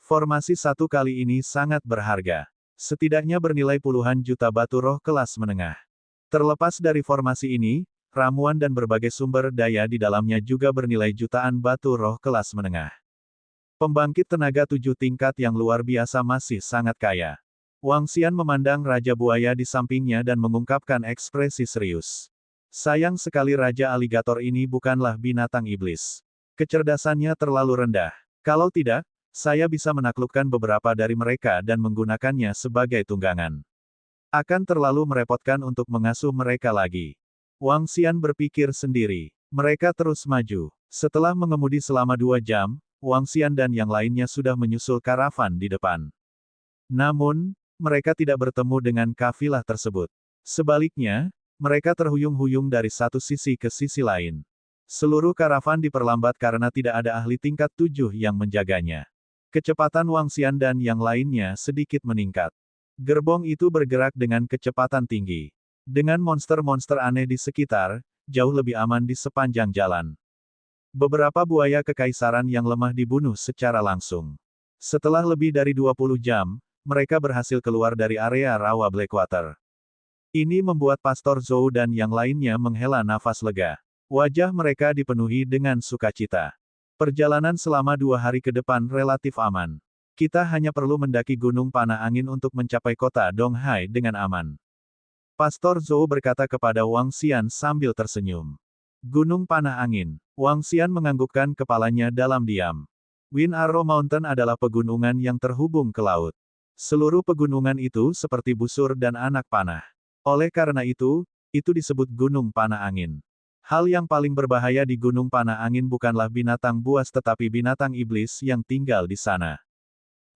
Formasi 1 kali ini sangat berharga. Setidaknya bernilai puluhan juta batu roh kelas menengah. Terlepas dari formasi ini, ramuan dan berbagai sumber daya di dalamnya juga bernilai jutaan batu roh kelas menengah. Pembangkit tenaga 7 tingkat yang luar biasa masih sangat kaya. Wang Xian memandang Raja Buaya di sampingnya dan mengungkapkan ekspresi serius. Sayang sekali Raja Aligator ini bukanlah binatang iblis. Kecerdasannya terlalu rendah. Kalau tidak, saya bisa menaklukkan beberapa dari mereka dan menggunakannya sebagai tunggangan. Akan terlalu merepotkan untuk mengasuh mereka lagi. Wang Xian berpikir sendiri. Mereka terus maju. Setelah mengemudi selama 2 jam, Wang Xian dan yang lainnya sudah menyusul karavan di depan. Namun, mereka tidak bertemu dengan kafilah tersebut. Sebaliknya, mereka terhuyung-huyung dari satu sisi ke sisi lain. Seluruh karavan diperlambat karena tidak ada ahli tingkat 7 yang menjaganya. Kecepatan Wang Xian dan yang lainnya sedikit meningkat. Gerbong itu bergerak dengan kecepatan tinggi. Dengan monster-monster aneh di sekitar, jauh lebih aman di sepanjang jalan. Beberapa buaya kekaisaran yang lemah dibunuh secara langsung. Setelah lebih dari 20 jam, mereka berhasil keluar dari area rawa Blackwater. Ini membuat Pastor Zhou dan yang lainnya menghela nafas lega. Wajah mereka dipenuhi dengan sukacita. Perjalanan selama 2 hari ke depan relatif aman. Kita hanya perlu mendaki Gunung Panah Angin untuk mencapai kota Donghai dengan aman. Pastor Zhou berkata kepada Wang Xian sambil tersenyum. Gunung Panah Angin. Wang Xian menganggukkan kepalanya dalam diam. Wind Arrow Mountain adalah pegunungan yang terhubung ke laut. Seluruh pegunungan itu seperti busur dan anak panah. Oleh karena itu disebut Gunung Panah Angin. Hal yang paling berbahaya di Gunung Panah Angin bukanlah binatang buas tetapi binatang iblis yang tinggal di sana.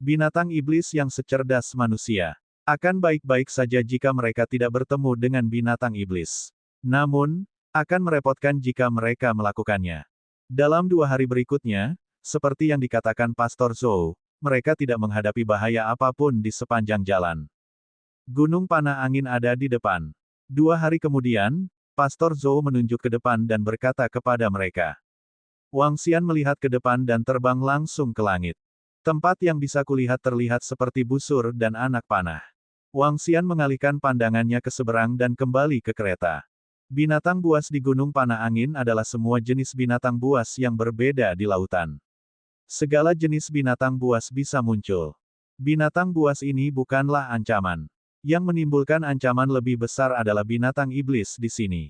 Binatang iblis yang secerdas manusia. Akan baik-baik saja jika mereka tidak bertemu dengan binatang iblis. Namun, akan merepotkan jika mereka melakukannya. Dalam 2 hari berikutnya, seperti yang dikatakan Pastor Zhou, mereka tidak menghadapi bahaya apapun di sepanjang jalan. Gunung Panah Angin ada di depan. 2 hari kemudian, Pastor Zhou menunjuk ke depan dan berkata kepada mereka. Wang Xian melihat ke depan dan terbang langsung ke langit. Tempat yang bisa kulihat terlihat seperti busur dan anak panah. Wang Xian mengalihkan pandangannya ke seberang dan kembali ke kereta. Binatang buas di Gunung Panah Angin adalah semua jenis binatang buas yang berbeda di lautan. Segala jenis binatang buas bisa muncul. Binatang buas ini bukanlah ancaman. Yang menimbulkan ancaman lebih besar adalah binatang iblis di sini.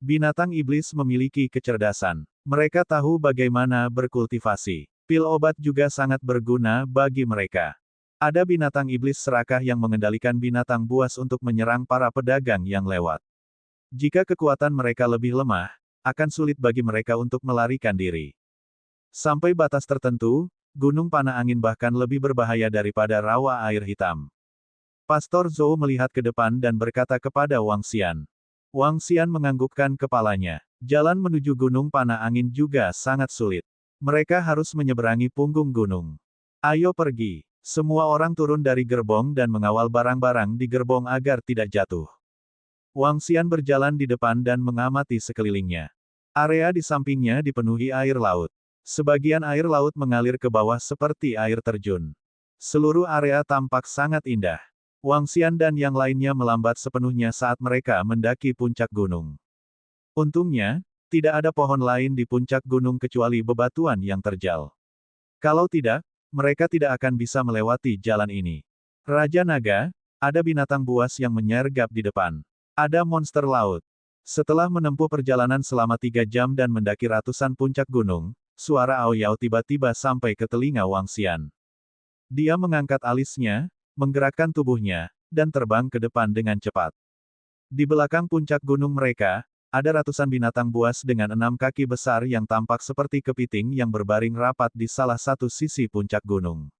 Binatang iblis memiliki kecerdasan. Mereka tahu bagaimana berkultivasi. Pil obat juga sangat berguna bagi mereka. Ada binatang iblis serakah yang mengendalikan binatang buas untuk menyerang para pedagang yang lewat. Jika kekuatan mereka lebih lemah, akan sulit bagi mereka untuk melarikan diri. Sampai batas tertentu, Gunung Panah Angin bahkan lebih berbahaya daripada rawa air hitam. Pastor Zhou melihat ke depan dan berkata kepada Wang Xian. Wang Xian menganggukkan kepalanya. Jalan menuju Gunung Panah Angin juga sangat sulit. Mereka harus menyeberangi punggung gunung. Ayo pergi. Semua orang turun dari gerbong dan mengawal barang-barang di gerbong agar tidak jatuh. Wang Xian berjalan di depan dan mengamati sekelilingnya. Area di sampingnya dipenuhi air laut. Sebagian air laut mengalir ke bawah seperti air terjun. Seluruh area tampak sangat indah. Wang Xian dan yang lainnya melambat sepenuhnya saat mereka mendaki puncak gunung. Untungnya, tidak ada pohon lain di puncak gunung kecuali bebatuan yang terjal. Kalau tidak, mereka tidak akan bisa melewati jalan ini. Raja Naga, ada binatang buas yang menyergap di depan. Ada monster laut. Setelah menempuh perjalanan selama 3 jam dan mendaki ratusan puncak gunung, suara Aoyao tiba-tiba sampai ke telinga Wang Xian. Dia mengangkat alisnya, menggerakkan tubuhnya, dan terbang ke depan dengan cepat. Di belakang puncak gunung mereka, ada ratusan binatang buas dengan 6 kaki besar yang tampak seperti kepiting yang berbaring rapat di salah satu sisi puncak gunung.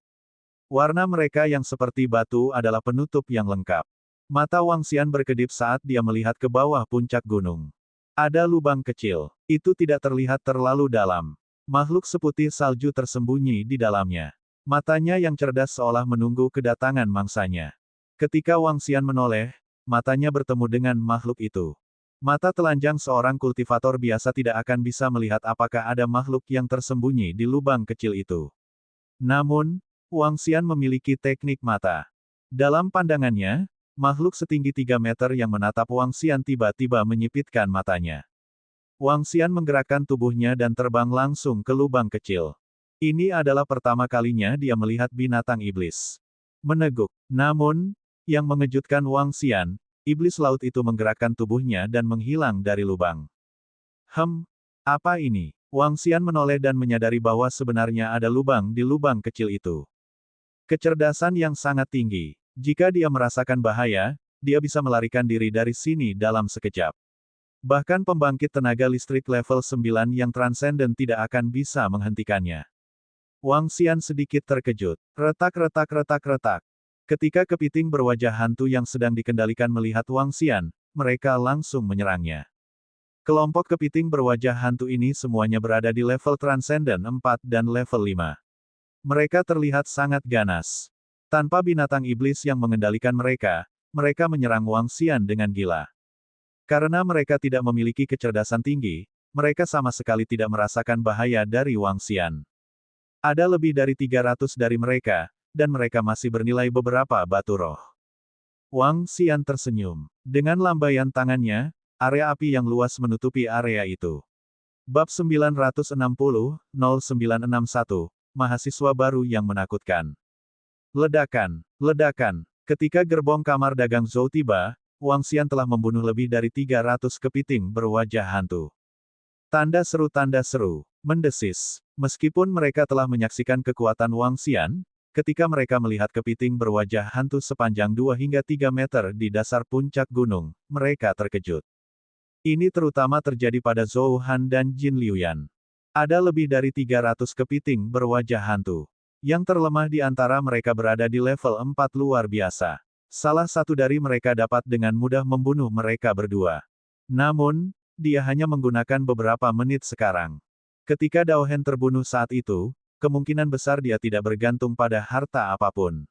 Warna mereka yang seperti batu adalah penutup yang lengkap. Mata Wang Xian berkedip saat dia melihat ke bawah puncak gunung. Ada lubang kecil. Itu tidak terlihat terlalu dalam. Makhluk seputih salju tersembunyi di dalamnya. Matanya yang cerdas seolah menunggu kedatangan mangsanya. Ketika Wang Xian menoleh, matanya bertemu dengan makhluk itu. Mata telanjang seorang kultivator biasa tidak akan bisa melihat apakah ada makhluk yang tersembunyi di lubang kecil itu. Namun, Wang Xian memiliki teknik mata. Dalam pandangannya, makhluk setinggi 3 meter yang menatap Wang Xian tiba-tiba menyipitkan matanya. Wang Xian menggerakkan tubuhnya dan terbang langsung ke lubang kecil. Ini adalah pertama kalinya dia melihat binatang iblis. Meneguk. Namun, yang mengejutkan Wang Xian, iblis laut itu menggerakkan tubuhnya dan menghilang dari lubang. Apa ini? Wang Xian menoleh dan menyadari bahwa sebenarnya ada lubang di lubang kecil itu. Kecerdasan yang sangat tinggi. Jika dia merasakan bahaya, dia bisa melarikan diri dari sini dalam sekejap. Bahkan pembangkit tenaga listrik level 9 yang transenden tidak akan bisa menghentikannya. Wang Xian sedikit terkejut. Retak-retak-retak-retak. Ketika kepiting berwajah hantu yang sedang dikendalikan melihat Wang Xian, mereka langsung menyerangnya. Kelompok kepiting berwajah hantu ini semuanya berada di level transenden 4 dan level 5. Mereka terlihat sangat ganas. Tanpa binatang iblis yang mengendalikan mereka, mereka menyerang Wang Xian dengan gila. Karena mereka tidak memiliki kecerdasan tinggi, mereka sama sekali tidak merasakan bahaya dari Wang Xian. Ada lebih dari 300 dari mereka, dan mereka masih bernilai beberapa batu roh. Wang Xian tersenyum. Dengan lambaian tangannya, area api yang luas menutupi area itu. Bab 960-0961, Mahasiswa Baru yang Menakutkan. Ledakan, ledakan. Ketika gerbong kamar dagang Zhou tiba, Wang Xian telah membunuh lebih dari 300 kepiting berwajah hantu. Tanda seru, mendesis. Meskipun mereka telah menyaksikan kekuatan Wang Xian, ketika mereka melihat kepiting berwajah hantu sepanjang 2 hingga 3 meter di dasar puncak gunung, mereka terkejut. Ini terutama terjadi pada Zhou Han dan Jin Liuyan. Ada lebih dari 300 kepiting berwajah hantu. Yang terlemah di antara mereka berada di level 4 luar biasa. Salah satu dari mereka dapat dengan mudah membunuh mereka berdua. Namun, dia hanya menggunakan beberapa menit sekarang. Ketika Dao Hen terbunuh saat itu, kemungkinan besar dia tidak bergantung pada harta apapun.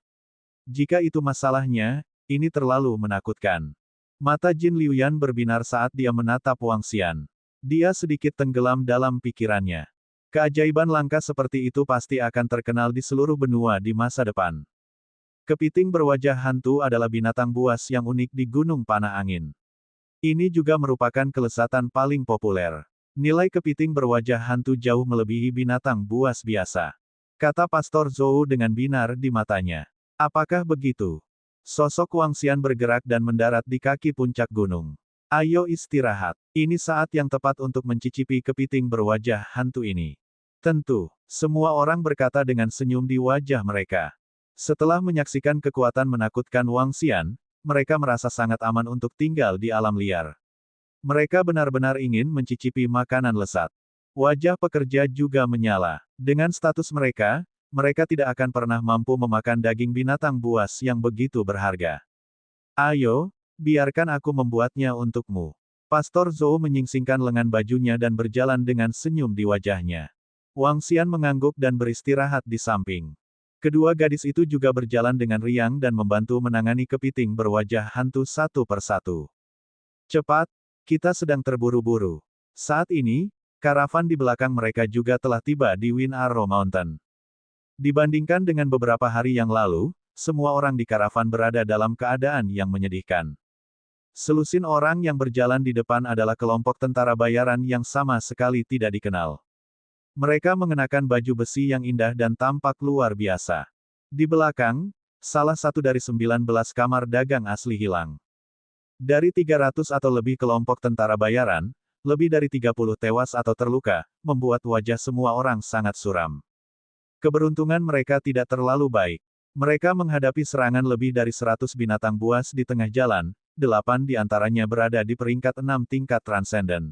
Jika itu masalahnya, ini terlalu menakutkan. Mata Jin Liuyan berbinar saat dia menatap Wang Xian. Dia sedikit tenggelam dalam pikirannya. Keajaiban langka seperti itu pasti akan terkenal di seluruh benua di masa depan. Kepiting berwajah hantu adalah binatang buas yang unik di Gunung Panah Angin. Ini juga merupakan kelezatan paling populer. Nilai kepiting berwajah hantu jauh melebihi binatang buas biasa. Kata Pastor Zhou dengan binar di matanya. Apakah begitu? Sosok Wang Xian bergerak dan mendarat di kaki puncak gunung. Ayo istirahat. Ini saat yang tepat untuk mencicipi kepiting berwajah hantu ini. Tentu, semua orang berkata dengan senyum di wajah mereka. Setelah menyaksikan kekuatan menakutkan Wang Xian, mereka merasa sangat aman untuk tinggal di alam liar. Mereka benar-benar ingin mencicipi makanan lezat. Wajah pekerja juga menyala. Dengan status mereka, mereka tidak akan pernah mampu memakan daging binatang buas yang begitu berharga. Ayo, biarkan aku membuatnya untukmu. Pastor Zhou menyingsingkan lengan bajunya dan berjalan dengan senyum di wajahnya. Wang Xian mengangguk dan beristirahat di samping. Kedua gadis itu juga berjalan dengan riang dan membantu menangani kepiting berwajah hantu satu persatu. Cepat, kita sedang terburu-buru. Saat ini, karavan di belakang mereka juga telah tiba di Wind Arrow Mountain. Dibandingkan dengan beberapa hari yang lalu, semua orang di karavan berada dalam keadaan yang menyedihkan. Selusin orang yang berjalan di depan adalah kelompok tentara bayaran yang sama sekali tidak dikenal. Mereka mengenakan baju besi yang indah dan tampak luar biasa. Di belakang, salah satu dari 19 kamar dagang asli hilang. Dari 300 atau lebih kelompok tentara bayaran, lebih dari 30 tewas atau terluka, membuat wajah semua orang sangat suram. Keberuntungan mereka tidak terlalu baik. Mereka menghadapi serangan lebih dari 100 binatang buas di tengah jalan, 8 di antaranya berada di peringkat 6 tingkat transenden.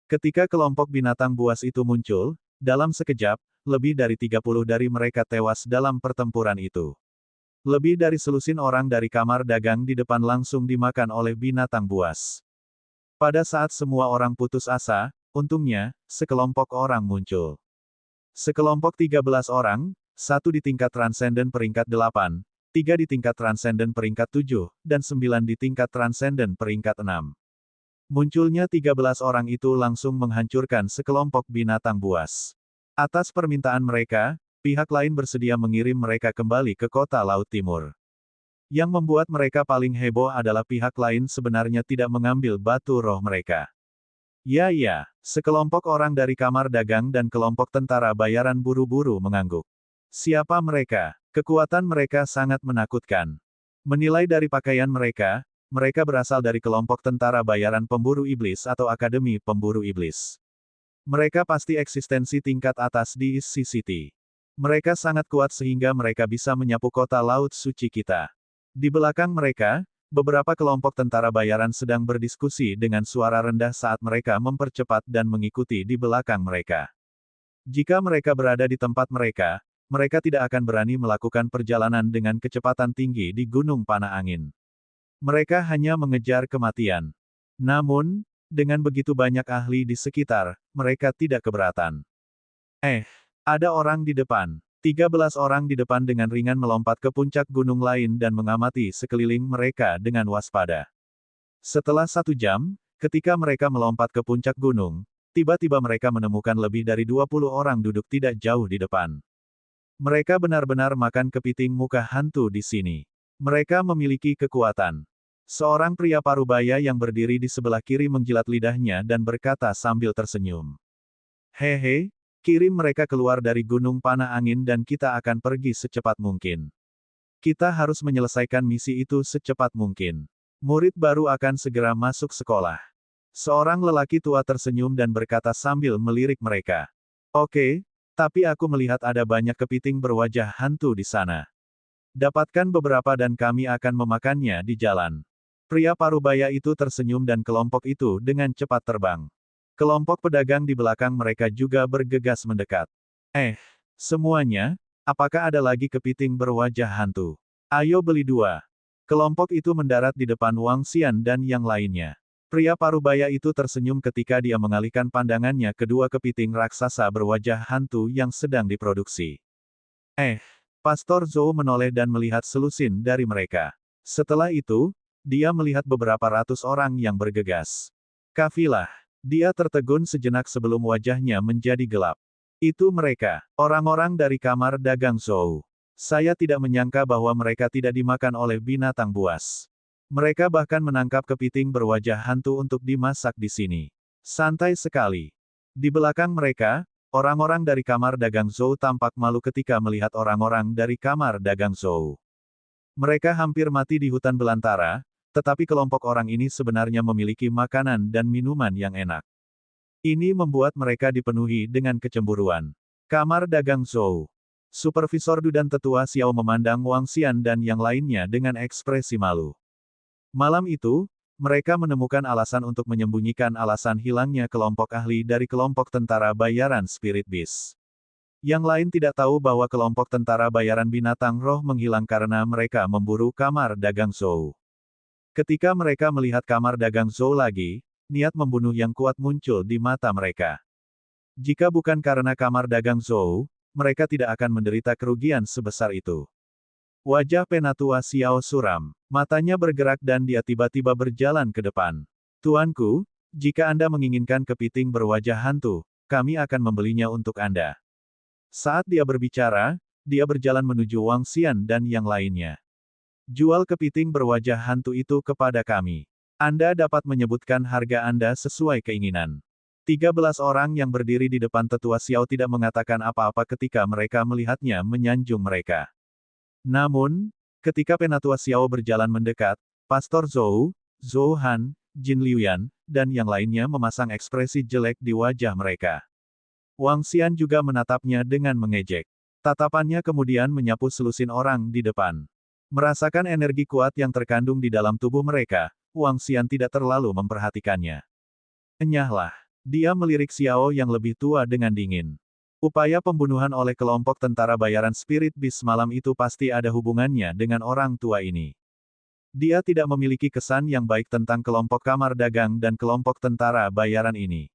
Ketika kelompok binatang buas itu muncul, dalam sekejap, lebih dari 30 dari mereka tewas dalam pertempuran itu. Lebih dari selusin orang dari kamar dagang di depan langsung dimakan oleh binatang buas. Pada saat semua orang putus asa, untungnya, sekelompok orang muncul. Sekelompok 13 orang, satu di tingkat transenden peringkat 8, 3 di tingkat transenden peringkat 7, dan 9 di tingkat transenden peringkat 6. Munculnya 13 orang itu langsung menghancurkan sekelompok binatang buas. Atas permintaan mereka, pihak lain bersedia mengirim mereka kembali ke kota Laut Timur. Yang membuat mereka paling heboh adalah pihak lain sebenarnya tidak mengambil batu roh mereka. Ya ya, sekelompok orang dari kamar dagang dan kelompok tentara bayaran buru-buru mengangguk. Siapa mereka? Kekuatan mereka sangat menakutkan. Menilai dari pakaian mereka, mereka berasal dari kelompok tentara bayaran pemburu iblis atau Akademi Pemburu Iblis. Mereka pasti eksistensi tingkat atas di CCT. Mereka sangat kuat sehingga mereka bisa menyapu kota laut suci kita. Di belakang mereka, beberapa kelompok tentara bayaran sedang berdiskusi dengan suara rendah saat mereka mempercepat dan mengikuti di belakang mereka. Jika mereka berada di tempat mereka, mereka tidak akan berani melakukan perjalanan dengan kecepatan tinggi di Gunung Panah Angin. Mereka hanya mengejar kematian. Namun, dengan begitu banyak ahli di sekitar, mereka tidak keberatan. Ada orang di depan. 13 orang di depan dengan ringan melompat ke puncak gunung lain dan mengamati sekeliling mereka dengan waspada. Setelah 1 jam, ketika mereka melompat ke puncak gunung, tiba-tiba mereka menemukan lebih dari 20 orang duduk tidak jauh di depan. Mereka benar-benar makan kepiting muka hantu di sini. Mereka memiliki kekuatan. Seorang pria parubaya yang berdiri di sebelah kiri menjilat lidahnya dan berkata sambil tersenyum. Hehe, kirim mereka keluar dari Gunung Panah Angin dan kita akan pergi secepat mungkin. Kita harus menyelesaikan misi itu secepat mungkin. Murid baru akan segera masuk sekolah. Seorang lelaki tua tersenyum dan berkata sambil melirik mereka. Oke, tapi aku melihat ada banyak kepiting berwajah hantu di sana. Dapatkan beberapa dan kami akan memakannya di jalan. Pria parubaya itu tersenyum dan kelompok itu dengan cepat terbang. Kelompok pedagang di belakang mereka juga bergegas mendekat. Semuanya, apakah ada lagi kepiting berwajah hantu? Ayo beli 2. Kelompok itu mendarat di depan Wang Xian dan yang lainnya. Pria parubaya itu tersenyum ketika dia mengalihkan pandangannya ke 2 kepiting raksasa berwajah hantu yang sedang diproduksi. Pastor Zhou menoleh dan melihat selusin dari mereka. Setelah itu, dia melihat beberapa ratus orang yang bergegas. Kafilah. Dia tertegun sejenak sebelum wajahnya menjadi gelap. Itu mereka, orang-orang dari kamar dagang Zhou. Saya tidak menyangka bahwa mereka tidak dimakan oleh binatang buas. Mereka bahkan menangkap kepiting berwajah hantu untuk dimasak di sini. Santai sekali. Di belakang mereka, orang-orang dari kamar dagang Zhou tampak malu ketika melihat orang-orang dari kamar dagang Zhou. Mereka hampir mati di hutan belantara, tetapi kelompok orang ini sebenarnya memiliki makanan dan minuman yang enak. Ini membuat mereka dipenuhi dengan kecemburuan. Kamar dagang Zhou. Supervisor Dudan tetua Xiao memandang Wang Xian dan yang lainnya dengan ekspresi malu. Malam itu, mereka menemukan alasan untuk menyembunyikan alasan hilangnya kelompok ahli dari kelompok tentara bayaran Spirit Beast. Yang lain tidak tahu bahwa kelompok tentara bayaran binatang roh menghilang karena mereka memburu kamar dagang Zhou. Ketika mereka melihat kamar dagang Zhou lagi, niat membunuh yang kuat muncul di mata mereka. Jika bukan karena kamar dagang Zhou, mereka tidak akan menderita kerugian sebesar itu. Wajah Penatua Xiao suram. Matanya bergerak dan dia tiba-tiba berjalan ke depan. Tuanku, jika Anda menginginkan kepiting berwajah hantu, kami akan membelinya untuk Anda. Saat dia berbicara, dia berjalan menuju Wang Xian dan yang lainnya. Jual kepiting berwajah hantu itu kepada kami. Anda dapat menyebutkan harga Anda sesuai keinginan. 13 orang yang berdiri di depan tetua Xiao tidak mengatakan apa-apa ketika mereka melihatnya menyanjung mereka. Namun, ketika Penatua Xiao berjalan mendekat, Pastor Zhou, Zhou Han, Jin Liuyan, dan yang lainnya memasang ekspresi jelek di wajah mereka. Wang Xian juga menatapnya dengan mengejek. Tatapannya kemudian menyapu selusin orang di depan. Merasakan energi kuat yang terkandung di dalam tubuh mereka, Wang Xian tidak terlalu memperhatikannya. Enyahlah. Dia melirik Xiao yang lebih tua dengan dingin. Upaya pembunuhan oleh kelompok tentara bayaran Spirit Beast malam itu pasti ada hubungannya dengan orang tua ini. Dia tidak memiliki kesan yang baik tentang kelompok kamar dagang dan kelompok tentara bayaran ini.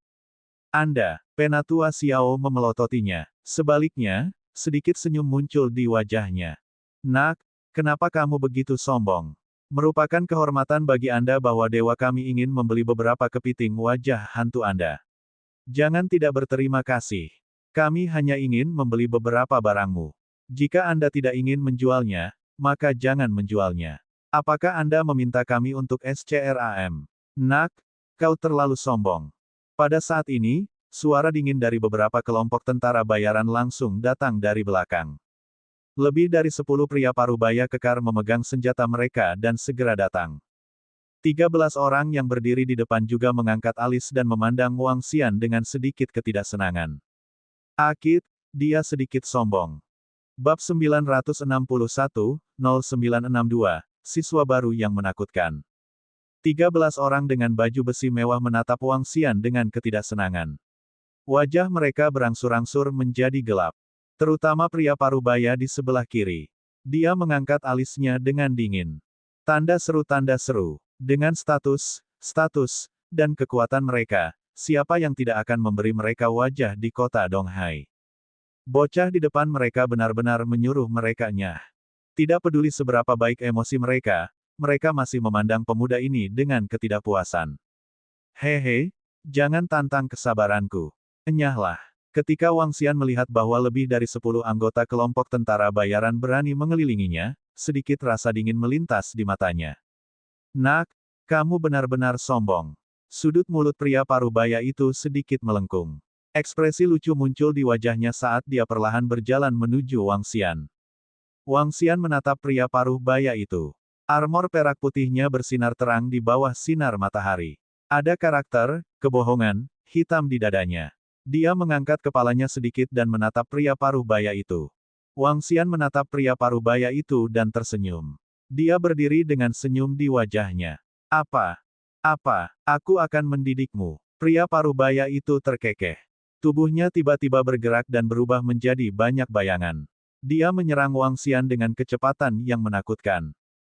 Anda, Penatua Xiao memelototinya. Sebaliknya, sedikit senyum muncul di wajahnya. Nak, kenapa kamu begitu sombong? Merupakan kehormatan bagi Anda bahwa dewa kami ingin membeli beberapa kepiting wajah hantu Anda. Jangan tidak berterima kasih. Kami hanya ingin membeli beberapa barangmu. Jika Anda tidak ingin menjualnya, maka jangan menjualnya. Apakah Anda meminta kami untuk SCRAM? Nak, kau terlalu sombong. Pada saat ini, suara dingin dari beberapa kelompok tentara bayaran langsung datang dari belakang. Lebih dari 10 pria parubaya kekar memegang senjata mereka dan segera datang. 13 orang yang berdiri di depan juga mengangkat alis dan memandang Wang Xian dengan sedikit ketidaksenangan. Akid, dia sedikit sombong. Bab 961-0962, siswa baru yang menakutkan. 13 orang dengan baju besi mewah menatap Wang Xian dengan ketidaksenangan. Wajah mereka berangsur-angsur menjadi gelap. Terutama pria parubaya di sebelah kiri. Dia mengangkat alisnya dengan dingin. Tanda seru. Dengan status, dan kekuatan mereka, siapa yang tidak akan memberi mereka wajah di kota Donghai? Bocah di depan mereka benar-benar menyuruh mereka nyah. Tidak peduli seberapa baik emosi mereka masih memandang pemuda ini dengan ketidakpuasan. Hehe, jangan tantang kesabaranku. Enyahlah. Ketika Wang Xian melihat bahwa lebih dari 10 anggota kelompok tentara bayaran berani mengelilinginya, sedikit rasa dingin melintas di matanya. Nak, kamu benar-benar sombong. Sudut mulut pria parubaya itu sedikit melengkung. Ekspresi lucu muncul di wajahnya saat dia perlahan berjalan menuju Wang Xian. Wang Xian menatap pria parubaya itu. Armor perak putihnya bersinar terang di bawah sinar matahari. Ada karakter, kebohongan, hitam di dadanya. Dia mengangkat kepalanya sedikit dan menatap pria parubaya itu. Wang Xian menatap pria parubaya itu dan tersenyum. Dia berdiri dengan senyum di wajahnya. Apa? Aku akan mendidikmu. Pria parubaya itu terkekeh. Tubuhnya tiba-tiba bergerak dan berubah menjadi banyak bayangan. Dia menyerang Wang Xian dengan kecepatan yang menakutkan.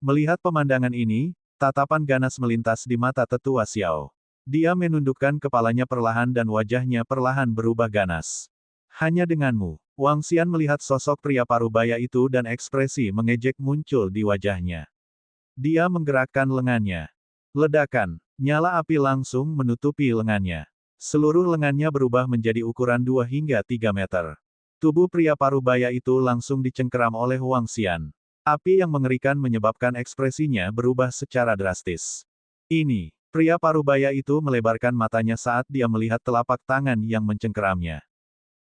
Melihat pemandangan ini, tatapan ganas melintas di mata tetua Xiao. Dia menundukkan kepalanya perlahan dan wajahnya perlahan berubah ganas. Hanya denganmu. Wang Xian melihat sosok pria parubaya itu dan ekspresi mengejek muncul di wajahnya. Dia menggerakkan lengannya. Ledakan, nyala api langsung menutupi lengannya. Seluruh lengannya berubah menjadi ukuran 2 hingga 3 meter. Tubuh pria parubaya itu langsung dicengkeram oleh Wang Xian. Api yang mengerikan menyebabkan ekspresinya berubah secara drastis. Ini, pria parubaya itu melebarkan matanya saat dia melihat telapak tangan yang mencengkeramnya.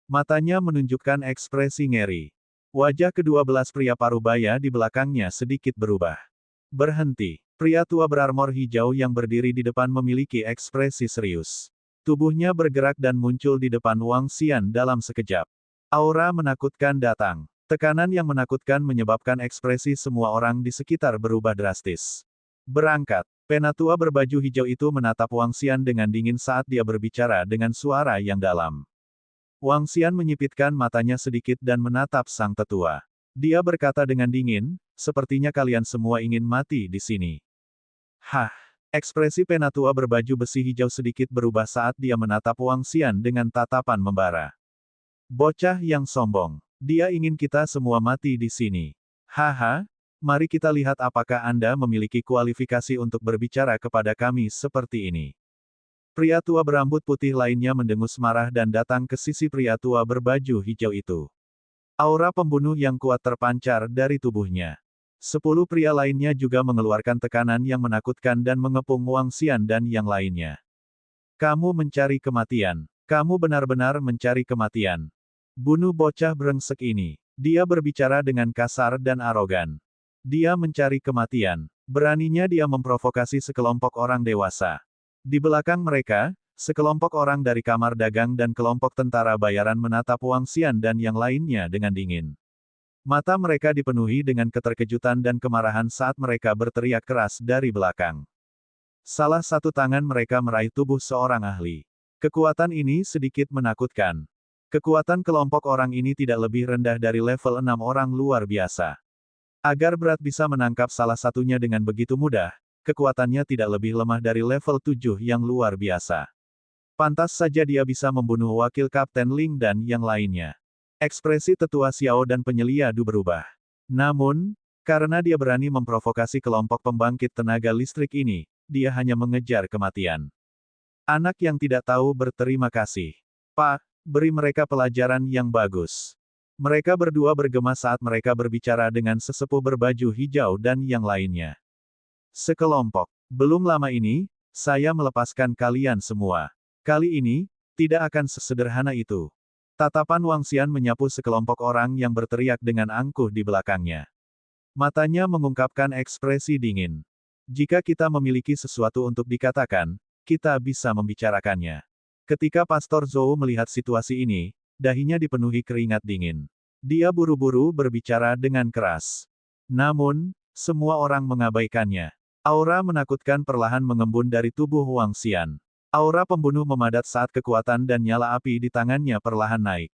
Matanya menunjukkan ekspresi ngeri. Wajah ke-12 pria parubaya di belakangnya sedikit berubah. Berhenti. Pria tua berarmor hijau yang berdiri di depan memiliki ekspresi serius. Tubuhnya bergerak dan muncul di depan Wang Xian dalam sekejap. Aura menakutkan datang. Tekanan yang menakutkan menyebabkan ekspresi semua orang di sekitar berubah drastis. Berangkat. Penatua berbaju hijau itu menatap Wang Xian dengan dingin saat dia berbicara dengan suara yang dalam. Wang Xian menyipitkan matanya sedikit dan menatap sang tetua. Dia berkata dengan dingin, sepertinya kalian semua ingin mati di sini. Hah! Ekspresi penatua berbaju besi hijau sedikit berubah saat dia menatap Wang Xian dengan tatapan membara. Bocah yang sombong. Dia ingin kita semua mati di sini. Haha, mari kita lihat apakah Anda memiliki kualifikasi untuk berbicara kepada kami seperti ini. Pria tua berambut putih lainnya mendengus marah dan datang ke sisi pria tua berbaju hijau itu. Aura pembunuh yang kuat terpancar dari tubuhnya. 10 pria lainnya juga mengeluarkan tekanan yang menakutkan dan mengepung Wang Xian dan yang lainnya. Kamu mencari kematian. Kamu benar-benar mencari kematian. Bunuh bocah brengsek ini. Dia berbicara dengan kasar dan arogan. Dia mencari kematian. Beraninya dia memprovokasi sekelompok orang dewasa. Di belakang mereka, sekelompok orang dari kamar dagang dan kelompok tentara bayaran menatap Wang Xian dan yang lainnya dengan dingin. Mata mereka dipenuhi dengan keterkejutan dan kemarahan saat mereka berteriak keras dari belakang. Salah satu tangan mereka meraih tubuh seorang ahli. Kekuatan ini sedikit menakutkan. Kekuatan kelompok orang ini tidak lebih rendah dari level 6 orang luar biasa. Agar berat bisa menangkap salah satunya dengan begitu mudah, kekuatannya tidak lebih lemah dari level 7 yang luar biasa. Pantas saja dia bisa membunuh wakil Kapten Ling dan yang lainnya. Ekspresi tetua Xiao dan penyelia Du berubah. Namun, karena dia berani memprovokasi kelompok pembangkit tenaga listrik ini, dia hanya mengejar kematian. Anak yang tidak tahu berterima kasih. Pak, beri mereka pelajaran yang bagus. Mereka berdua bergema saat mereka berbicara dengan sesepuh berbaju hijau dan yang lainnya. Sekelompok. Belum lama ini, saya melepaskan kalian semua. Kali ini, tidak akan sesederhana itu. Tatapan Wang Xian menyapu sekelompok orang yang berteriak dengan angkuh di belakangnya. Matanya mengungkapkan ekspresi dingin. Jika kita memiliki sesuatu untuk dikatakan, kita bisa membicarakannya. Ketika Pastor Zhou melihat situasi ini, dahinya dipenuhi keringat dingin. Dia buru-buru berbicara dengan keras. Namun, semua orang mengabaikannya. Aura menakutkan perlahan mengembun dari tubuh Wang Xian. Aura pembunuh memadat saat kekuatan dan nyala api di tangannya perlahan naik.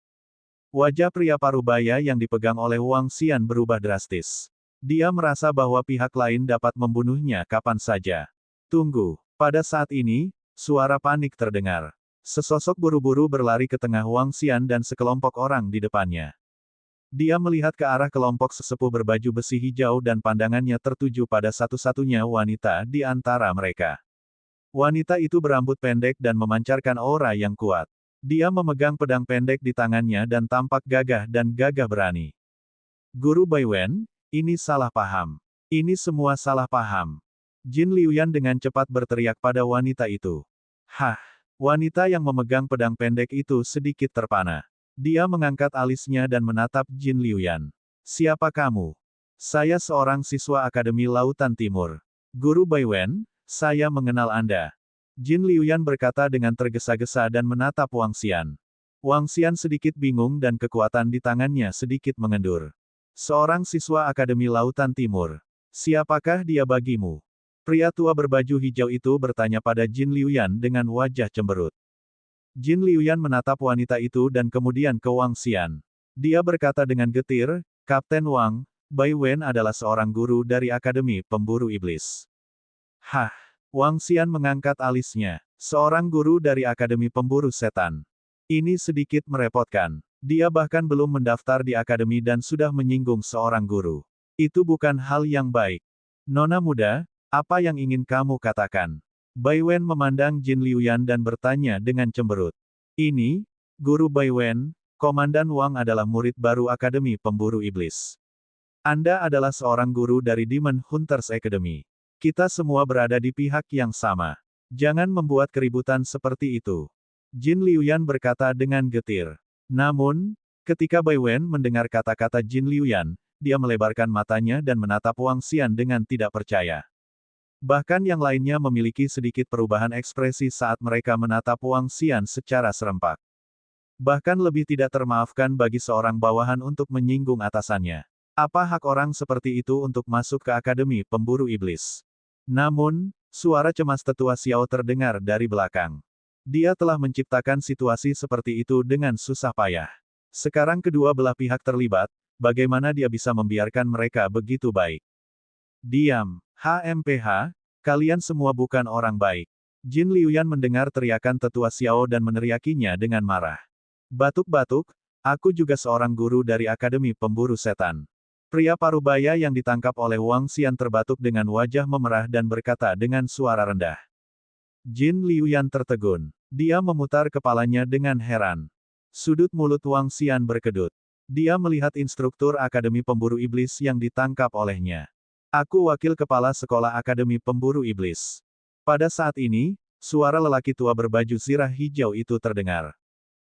Wajah pria parubaya yang dipegang oleh Wang Xian berubah drastis. Dia merasa bahwa pihak lain dapat membunuhnya kapan saja. Tunggu. Pada saat ini, suara panik terdengar. Sesosok buru-buru berlari ke tengah Wang Xian dan sekelompok orang di depannya. Dia melihat ke arah kelompok sesepuh berbaju besi hijau dan pandangannya tertuju pada satu-satunya wanita di antara mereka. Wanita itu berambut pendek dan memancarkan aura yang kuat. Dia memegang pedang pendek di tangannya dan tampak gagah dan gagah berani. Guru Baiwen, ini salah paham. Ini semua salah paham. Jin Liuyan dengan cepat berteriak pada wanita itu. Hah! Wanita yang memegang pedang pendek itu sedikit terpana. Dia mengangkat alisnya dan menatap Jin Liuyan. Siapa kamu? Saya seorang siswa Akademi Lautan Timur. Guru Baiwen, saya mengenal Anda. Jin Liuyan berkata dengan tergesa-gesa dan menatap Wang Xian. Wang Xian sedikit bingung dan kekuatan di tangannya sedikit mengendur. Seorang siswa Akademi Lautan Timur. Siapakah dia bagimu? Pria tua berbaju hijau itu bertanya pada Jin Liuyan dengan wajah cemberut. Jin Liuyan menatap wanita itu dan kemudian ke Wang Xian. Dia berkata dengan getir, Kapten Wang, Baiwen adalah seorang guru dari Akademi Pemburu Iblis. Hah! Wang Xian mengangkat alisnya. Seorang guru dari Akademi Pemburu Setan. Ini sedikit merepotkan. Dia bahkan belum mendaftar di akademi dan sudah menyinggung seorang guru. Itu bukan hal yang baik. Nona muda, apa yang ingin kamu katakan? Baiwen memandang Jin Liuyan dan bertanya dengan cemberut. Ini, Guru Baiwen, Komandan Wang adalah murid baru Akademi Pemburu Iblis. Anda adalah seorang guru dari Demon Hunters Academy. Kita semua berada di pihak yang sama. Jangan membuat keributan seperti itu. Jin Liuyan berkata dengan getir. Namun, ketika Baiwen mendengar kata-kata Jin Liuyan, dia melebarkan matanya dan menatap Wang Xian dengan tidak percaya. Bahkan yang lainnya memiliki sedikit perubahan ekspresi saat mereka menatap Wang Xian secara serempak. Bahkan lebih tidak termaafkan bagi seorang bawahan untuk menyinggung atasannya. Apa hak orang seperti itu untuk masuk ke Akademi Pemburu Iblis? Namun, suara cemas tetua Xiao terdengar dari belakang. Dia telah menciptakan situasi seperti itu dengan susah payah. Sekarang kedua belah pihak terlibat, bagaimana dia bisa membiarkan mereka begitu baik? Diam, HMPH, kalian semua bukan orang baik. Jin Liuyan mendengar teriakan tetua Xiao dan meneriakinya dengan marah. Batuk-batuk, aku juga seorang guru dari Akademi Pemburu Setan. Pria parubaya yang ditangkap oleh Wang Xian terbatuk dengan wajah memerah dan berkata dengan suara rendah. Jin Liuyan tertegun. Dia memutar kepalanya dengan heran. Sudut mulut Wang Xian berkedut. Dia melihat instruktur Akademi Pemburu Iblis yang ditangkap olehnya. Aku wakil kepala sekolah Akademi Pemburu Iblis. Pada saat ini, suara lelaki tua berbaju zirah hijau itu terdengar.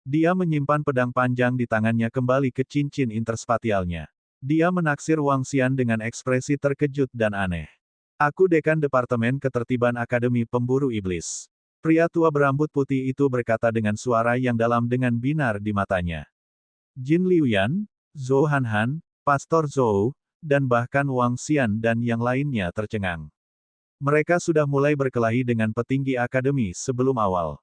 Dia menyimpan pedang panjang di tangannya kembali ke cincin interspatialnya. Dia menaksir Wang Xian dengan ekspresi terkejut dan aneh. Aku dekan Departemen Ketertiban Akademi Pemburu Iblis. Pria tua berambut putih itu berkata dengan suara yang dalam dengan binar di matanya. Jin Liuyan, Zhou Hanhan, Pastor Zhou, dan bahkan Wang Xian dan yang lainnya tercengang. Mereka sudah mulai berkelahi dengan petinggi akademi sebelum awal.